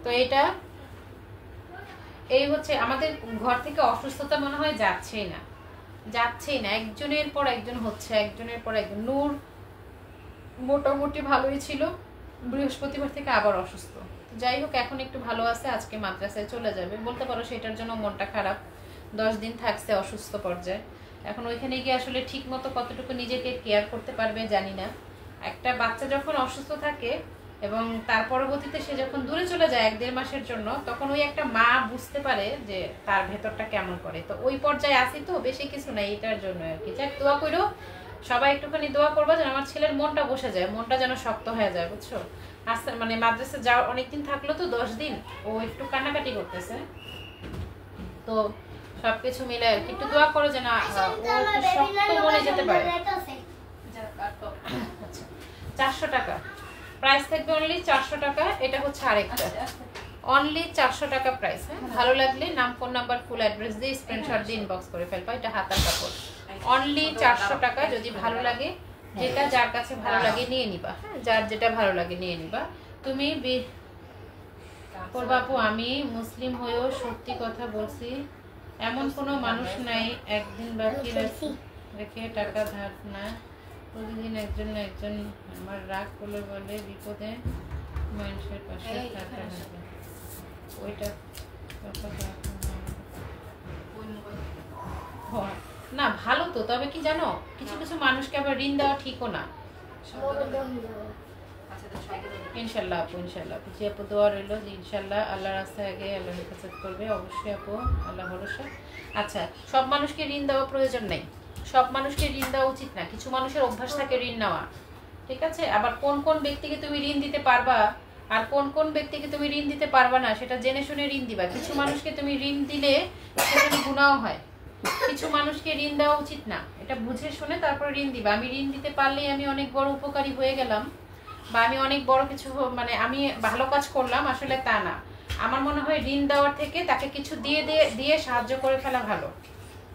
তো এটা এই হচ্ছে আমাদের ঘর থেকে অসুস্থতা মনে হয় যাচ্ছেই না, একজনের পর একজন হচ্ছে, একজনের পর একজন। নূর মোটামুটি ভালোই ছিল, বৃহস্পতিবার থেকে আবার অসুস্থ। যাই হোক এখন একটু ভালো আছে, আজকে মাদ্রাসায় চলে যাবে। বলতে পারো সেটার জন্য মনটা খারাপ, 10 দিন থাকছে অসুস্থ পর্যায়ে। এখন ওইখানে গিয়ে আসলে ঠিক মতো কতটুকু নিজেকে কেয়ার করতে পারবে জানি না। একটা বাচ্চা যখন অসুস্থ থাকে এবং তার পরবর্তীতে সে যখন দূরে চলে যায় 1-1.5 মাসের জন্য, তখন ওই একটা মা বুঝতে পারে যে তার ভেতরটা কেমন করে। তো ওই পর্যায়ে আসি তো, বেশি কিছু নাই এটার জন্য আর কি। যাক দোয়া করো, সবাই একটুখানি দোয়া করবা যেন আমার ছেলের মনটা বসে যায়, মনটা যেন শক্ত হয়ে যায়, বুঝছো? আসতে মানে মাদ্রাসা যাওয়ার অনেকদিন থাকলো তো, 10 দিন, ও একটু কান্নাকাটি করতেছে। তো সবকিছু মিলে আর কি একটু দোয়া করো যেন ও একটু শক্ত মনে যেতে পারে। আচ্ছা 400 টাকা প্রাইস থাকবে, অনলি 400 টাকা। এটা হচ্ছে আরেকটা, অনলি 400 টাকা প্রাইস। হ্যাঁ ভালো লাগলে নাম, ফোন নাম্বার, ফুল অ্যাড্রেস দিয়ে স্ক্রিনশট দিয়ে ইনবক্স করে ফেলবা। এটা হাতার কাপড়, অনলি 400 টাকা। যদি ভালো লাগে, যেটা যার কাছে ভালো লাগে নিয়ে নিবা। হ্যাঁ যার যেটা ভালো লাগে নিয়ে নিবা। তুমি বাপু আমি মুসলিম হয়েও সত্যি কথা বলছি, এমন কোনো মানুষ নাই একদিন বাকি রেখে টাকা ধার না, প্রতিদিন একজন না একজন আমার রাগ করলে বলে বিপদে মানুষের পাশে থাকা হবে। ওইটা না ভালো তো, তবে কি জানো কিছু কিছু মানুষকে আবার ঋণ দেওয়া ঠিকও না। ইনশাল্লাহ আপু, ইনশাল্লাহ আপু, জি আপু দোয়া রইল যে ইনশাল্লাহ আল্লাহ রাস্তায় আগে আল্লাহ হেফাজত করবে অবশ্যই আপু, আল্লাহ ভরসা। আচ্ছা সব মানুষকে ঋণ দেওয়া প্রয়োজন নেই, সব মানুষকে ঋণ দেওয়া উচিত না। কিছু মানুষের অভ্যাস থাকে ঋণ নেওয়া, ঠিক আছে? আবার কোন কোন ব্যক্তিকে তুমি ঋণ দিতে পারবা আর কোন কোন ব্যক্তিকে তুমি ঋণ দিতে পারবা না, সেটা জেনে শুনে ঋণ দিবা। কিছু মানুষকে তুমি ঋণ দিলে সেখানে গুনাহ হয়, কিছু মানুষকে ঋণ দেওয়া উচিত না, এটা বুঝে শুনে তারপর ঋণ দিবা। আমি ঋণ দিতে পারলেই আমি অনেক বড় উপকারী হয়ে গেলাম বা আমি অনেক বড় কিছু মানে আমি ভালো কাজ করলাম, আসলে তা না। আমার মনে হয় ঋণ দেওয়ার থেকে তাকে কিছু দিয়ে দিয়ে সাহায্য করে ফেলা ভালো।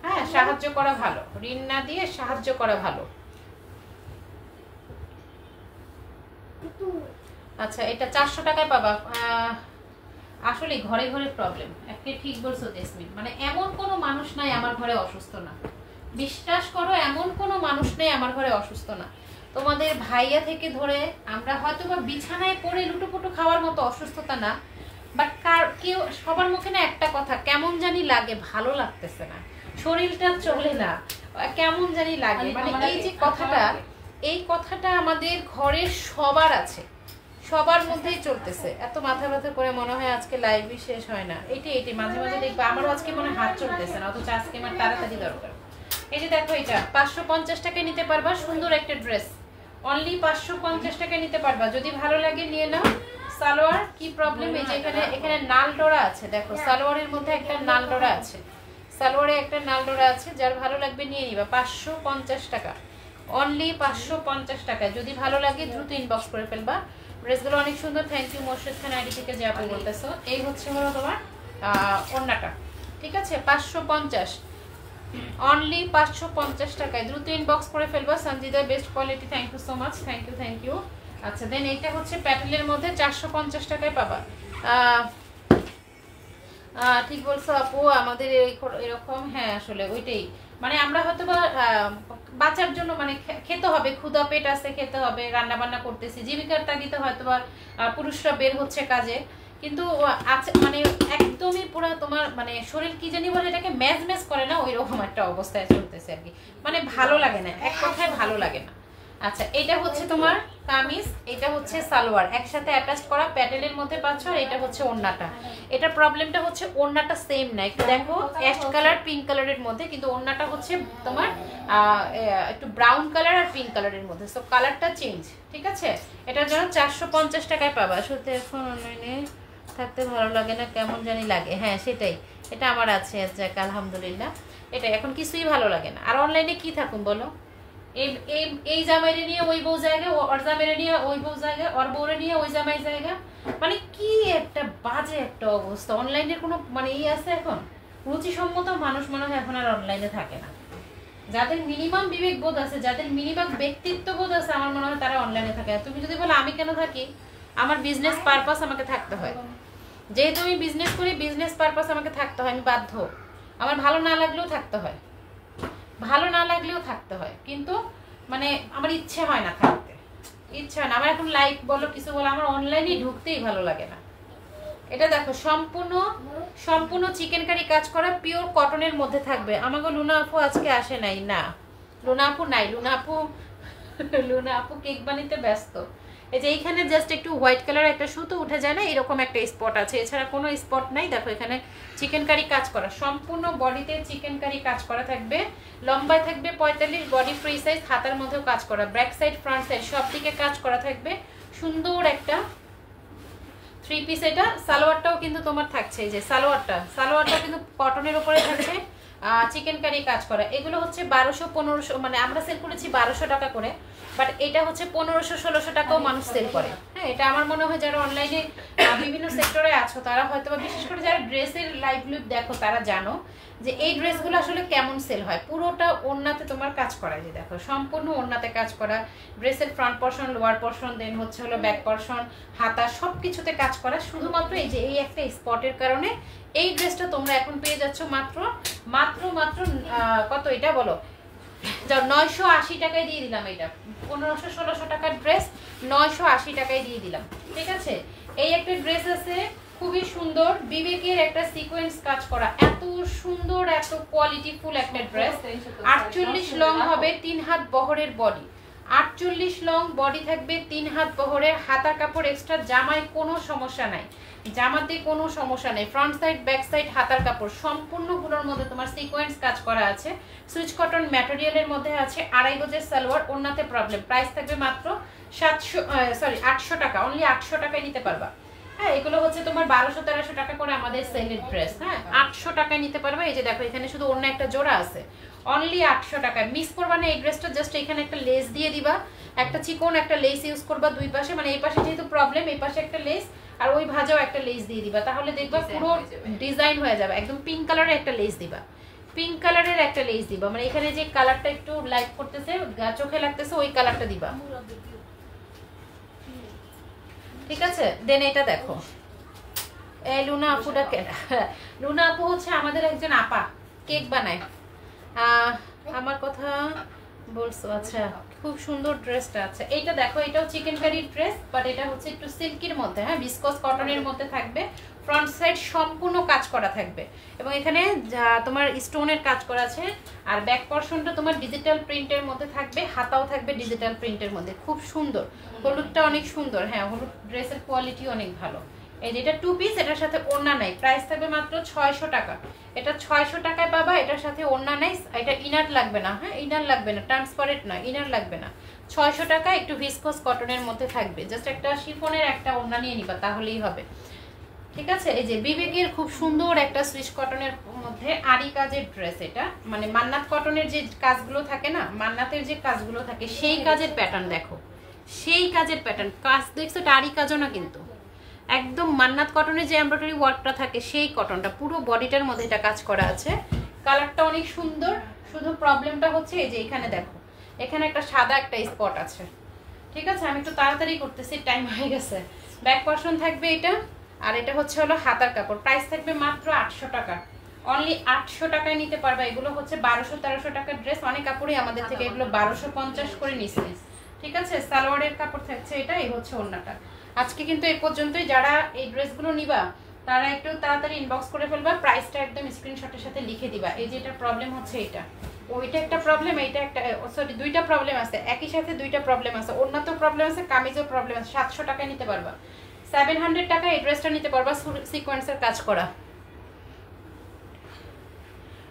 হ্যাঁ, সাহায্য করা ভালো, ঋণ না দিয়ে সাহায্য করা ভালো। আচ্ছা, এটা 400 টাকায় পাবা। আসলে ঘরে ঘরে প্রবলেম, একটা ঠিক বলছো জেসমিন, মানে এমন কোনো মানুষ নাই আমার ঘরে অসুস্থ না, বিশ্বাস করো এমন কোনো মানুষ নেই আমার ঘরে অসুস্থ না। তোমাদের ভাইয়া থেকে ধরে আমরা হয়তো বা বিছানায় পড়ে লুটোপুটো খাওয়ার মতো অসুস্থতা না, বাট কেউ সবার মুখে না একটা কথা, কেমন জানি লাগে, ভালো লাগতেছে না, শরীরটা চলে না, কেমন জানি লাগে। মানে এই যে কথাটা, এই কথাটা আমাদের ঘরের সবার আছে, সবার মধ্যেই চলতেছে। এত মাথা ব্যথা করে মনে হয় আজকে লাইভই শেষ হয় না। এটি মাঝে মাঝে দেখবো আমারও আজকে মনে হয় হাত চলতেছে না, অথচ আজকে আমার তাড়াতাড়ি দরকার। এই যে দেখো, এটা 550 টাকায় নিতে পারবা, সুন্দর একটা ড্রেস, অনলি 550 টাকায় নিতে পারবা। যদি ভালো লাগে নিয়ে নাও। সালোয়ার কি প্রবলেম, এই যে এখানে নাল ডোরা আছে, দেখো সালোয়ারের মধ্যে একটা নাল ডোরা আছে, সালোয়ারে একটা নাল ডোরা আছে, যার ভালো লাগবে নিয়ে নিবা। 550 টাকা, অনলি 550 টাকায়। যদি ভালো লাগে দ্রুত ইনবক্স করে ফেলবা। ড্রেসগুলো অনেক সুন্দর। Thank you Morshed Khan ID থেকে যে আপনি বলতেছো। এই হচ্ছে হলো তোমার ওড়নাটা, ঠিক আছে? 550, অনলি 550 টাকায়, দ্রুত ইনবক্স করে ফেলবা। Sanjida best quality, thank you so much, thank you. আচ্ছা, দেন এইটা হচ্ছে প্যাটেলের মধ্যে 450 টাকায় পাবা। ঠিক বলছো আপু, আমাদের এরকম, হ্যাঁ আসলে ওইটাই, মানে আমরা হয়তো বা বাঁচার জন্য মানে খেতে হবে, ক্ষুধা পেট আছে, খেতে হবে, রান্না বান্না করতেছি, জীবিকার তাগিদে হয়তো বা পুরুষরা বের হচ্ছে কাজে, কিন্তু মানে একদমই পুরো তোমার মানে শরীর কি জানি বলে এটাকে ম্যাজ করে না, ওই রকম একটা অবস্থায় চলতেছে আর কি, মানে ভালো লাগে না, এক কথায় ভালো লাগে না। আচ্ছা, এটা হচ্ছে তোমার কামিজ, এটা হচ্ছে সালোয়ার, একসাথে অ্যাটাচ করা প্যাটেলের মধ্যে পাচ্ছ, আর এটা হচ্ছে ওড়নাটা। এটা প্রবলেমটা হচ্ছে ওড়নাটা সেম না, একটু দেখো অ্যাশ কালার পিঙ্ক কালারের মধ্যে, কিন্তু ওড়নাটা হচ্ছে তোমার একটু ব্রাউন কালার আর পিঙ্ক কালারের মধ্যে, সো কালারটা চেঞ্জ, ঠিক আছে? এটার জন্য 450 টাকায় পাবা। শুধু এখন অনলাইনে থাকতে ভালো লাগে না, কেমন জানি লাগে, হ্যাঁ সেটাই, এটা আমার আছে, যাক আলহামদুলিল্লাহ। এটা এখন কিছুই ভালো লাগে না, আর অনলাইনে কি থাকুন বলো, এই জামাইরে নিয়ে ওই বউ জায়গা, ওর জামাইরে নিয়ে ওই বউ জায়গা, ওর বউরে নিয়ে ওই জামাই জায়গা, মানে কি একটা বাজে একটা অবস্থা। অনলাইনের কোনো মানে আছে এখন? রুচিসম্মত মানুষ মনে হয় এখন আর অনলাইনে থাকে না। যাদের মিনিমাম বিবেক বোধ আছে, যাদের মিনিমাম ব্যক্তিত্ব বোধ আছে, আমার মনে হয় তারা অনলাইনে থাকে। তুমি যদি বলো আমি কেন থাকি, আমার বিজনেস পারপাস আমাকে থাকতে হয়, যেহেতু আমি বিজনেস করি, বিজনেস পারপাস আমাকে থাকতে হয়, আমি বাধ্য, আমার ভালো না লাগলেও থাকতে হয়, ভালো না লাগলেও থাকতে হয়, কিন্তু মানে আমার ইচ্ছে হয় না থাকতে, ইচ্ছে হয় না আমার। এখন লাইভ বলো কিছু বলো, আমার অনলাইনে ঢুকতেই ভালো লাগে না। এটা দেখো সম্পূর্ণ চিকেন কারি কাজ করা, পিওর কটনের মধ্যে থাকবে। আমাকে লুনা আপু আজকে আসে নাই, না লুনা আপু নাই, লুনা আপু কেক বানাইতে ব্যস্ত। এই যে এইখানে জাস্ট একটু হোয়াইট কালার একটা সুতো উঠে যায় না, এরকম একটা স্পট আছে, এছাড়া কোনো স্পট নাই। দেখো এখানে চিকেন কারি কাজ করা, সম্পূর্ণ বডিতে চিকেন কারি কাজ করা থাকবে, লম্বায় থাকবে 45, বডি ফ্রি সাইজ, হাতার মধ্যেও কাজ করা, ব্যাক সাইড ফ্রন্ট সাইড সব দিকে কাজ করা থাকবে, সুন্দর একটা 3 পিস। এটা সালোয়ারটাও কিন্তু তোমার থাকছে, এই যে সালোয়ারটা কিন্তু কটনের উপরে থাকছে, চিকেন কারি কাজ করা। এগুলো হচ্ছে 1200-1500, মানে আমরা সেল করেছি 1200 টাকা করে, বাট এটা হচ্ছে 1500-1600 টাকাও মানুষ সেল করে। হ্যাঁ, এটা আমার মনে হয় যারা অনলাইনে বিভিন্ন সেক্টরে আছো তারা হয়তো, বিশেষ করে যারা ড্রেসের লাইভলিহুড দেখো তারা জানো যে এই ড্রেসগুলো আসলে কেমন সেল হয়। পুরোটা ওড়নাতে তোমার কাজ করা, যে দেখো সম্পূর্ণ ওড়নাতে কাজ করা, ড্রেসের ফ্রন্ট পোর্শন, লোয়ার পোর্শন, দেন হচ্ছে হলো ব্যাক পোর্শন, হাতা, সব কিছুতে কাজ করা। শুধুমাত্র এই যে এই একটা স্পটের কারণে এই ড্রেসটা তোমরা এখন পেয়ে যাচ্ছ মাত্র কত এটা বলো, 980 টাকায় দিয়ে দিলাম। এটা 1500-1600 টাকার ড্রেস 980 টাকায় দিয়ে দিলাম, ঠিক আছে? এই একটা ড্রেস আছে খুবই সুন্দর, বিবেকের একটা সিকোয়েন্স কাজ করা, এত সুন্দর, এত কোয়ালিটিফুল একটা ড্রেস। 48 লং হবে, 3 হাত বহরের বডি, 48 লং বডি থাকবে, 3 হাত বহরের, হাতার কাপড় এক্সট্রা, জামায় কোনো সমস্যা নাই, জামাতে কোনো সমস্যা নেই, ফ্রন্ট সাইড ব্যাক সাইড হাতার কাপড় সম্পূর্ণগুলোর মধ্যে তোমার সিকোয়েন্স কাজ করা আছে, সুইচ কটন ম্যাটেরিয়ালের মধ্যে আছে, 2.5 গজের সালোয়ার, ওড়নাতে প্রবলেম। প্রাইস থাকবে মাত্র 800 টাকা, অনলি 800 টাকায় নিতে পারবা। হ্যাঁ এগুলো হচ্ছে তোমার 1200-1300 টাকা করে আমাদের সেলের ড্রেস। হ্যাঁ 800 টাকায় নিতে পারবে। এই যে দেখো এখানে শুধু অন্য একটা জোড়া আছে, অনলি 800 টাকায়। মিস করবা না এই ড্রেসটা, জাস্ট এখানে একটা লেস দিয়ে দিবা, একটা চিকন একটা লেস ইউজ করবা দুই পাশে, মানে এই পাশে যেহেতু প্রবলেম এই পাশে একটা লেস আর ওই ভাঁজেও একটা লেস দিয়ে দিবা, তাহলে দেখবা পুরো ডিজাইন হয়ে যাবে। একদম পিঙ্ক কালারের একটা লেস দিবা, পিঙ্ক কালারের একটা লেস দিবা, মানে এখানে যে কালারটা একটু লাইট করতেছে চোখে লাগতেছে ওই কালারটা দিবা, ঠিক আছে। দেন এটা দেখো, এই লুনা আপুটা কেনা, লুনা আপু হচ্ছে আমাদের একজন আপা, কেক বানায়। আমার কথা বলছো, আচ্ছা খুব সুন্দর ড্রেসটা। আচ্ছা এইটা দেখো, এটাও চিকেন কারির ড্রেস, বাট এটা হচ্ছে একটু সিল্কির মধ্যে, হ্যাঁ ভিসকস কটনের মধ্যে থাকবে। ফ্রন্ট সাইড সম্পূর্ণ কাজ করা থাকবে এবং এখানে তোমার স্টোনের কাজ করা আছে। আর ব্যাক পোরশনটা তোমার ডিজিটাল প্রিন্টের মধ্যে থাকবে, হাতাও থাকবে ডিজিটাল প্রিন্টের মধ্যে, খুব সুন্দর। হলুদটা অনেক সুন্দর, হ্যাঁ হলুদ ড্রেসের কোয়ালিটি অনেক ভালো। এই যে এটা 2 পিস, এটার সাথে ওড়না নাই, প্রাইস থাকবে মাত্র 600 টাকা। এটা 600 টাকায় পাবা, এটার সাথে ওড়না নাই, এটা ইনার লাগবে না, হ্যাঁ ইনার লাগবে না, ট্রান্সপারেন্ট না, ইনার লাগবে না। 600 টাকা, একটু ভিসকস কটনের মধ্যে থাকবে, জাস্ট একটা শিফনের একটা ওড়না নিয়ে নিবা তাহলেই হবে, ঠিক আছে। এই যে বিবেকের খুব সুন্দর একটা সুইচ কটনের মধ্যে আরি কাজের ড্রেস, এটা মানে মান্নাত কটনের যে কাজগুলো থাকে না, মান্নাতের যে কাজগুলো থাকে সেই কাজের প্যাটার্ন দেখো, সেই কাজের প্যাটার্ন, কাজ দেখছো এটা আরি কাজও না কিন্তু, একদম মান্নাত কটনের যে এমব্রয়ডারি ওয়ার্কটা থাকে সেই কটনটা, পুরো বডিটার মধ্যে এটা কাজ করা আছে। কালারটা অনেক সুন্দর, শুধু প্রবলেমটা হচ্ছে এই যে এখানে দেখো, এখানে একটা সাদা একটা স্পট আছে, ঠিক আছে। আমি একটু তাড়াতাড়ি করতেছি, টাইম হয়ে গেছে। ব্যাক পোরশন থাকবে এটা, আর এটা হচ্ছে হলো হাতার কাপড়। প্রাইস থাকবে মাত্র 800 টাকা, অনলি 800 টাকায় নিতে পারবে। এগুলো হচ্ছে 1200-1300 টাকার ড্রেস, অনেক কাপড়ই আমাদের থেকে এগুলো 1250 করে নিচ্ছে, ঠিক আছে। সালোয়ারের কাপড় থাকছে এটা, এই হচ্ছে ওড়নাটা। আজকে কিন্তু এই পর্যন্তই। যারা এই ড্রেসগুলো নিবা তারা একটু তাড়াতাড়ি ইনবক্স করে ফেলবা, প্রাইসটা একদম স্ক্রিনশটের সাথে লিখে দিবা। এই যে এটা প্রবলেম হচ্ছে, এটা ওইটা একটা প্রবলেম, এইটা একটা, সরি দুইটা প্রবলেম আছে, একই সাথে দুইটা প্রবলেম আছে, ওড়নাতেও প্রবলেম আছে, কামিজেও প্রবলেম আছে। 700 টাকায় নিতে পারবা, 700 টাকা এই ড্রেসটা নিতে পারবা, সিকোয়েন্সের কাজ করা।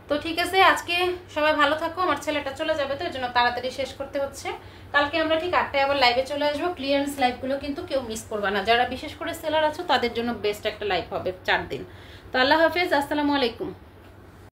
তো ঠিক আছে, আজকে সবাই ভালো থাকো। আমার ছেলেটা চলে যাবে তো এর জন্য তাড়াতাড়ি শেষ করতে হচ্ছে। কালকে আমরা ঠিক 8টায় আবার লাইভে চলে আসবো। ক্লিয়ারেন্স লাইভগুলো কিন্তু কেউ মিস করবে না, যারা বিশেষ করে সেলার আছো তাদের জন্য বেস্ট একটা লাইভ হবে 4 দিন। তো আল্লাহ হাফেজ, আসসালামু আলাইকুম।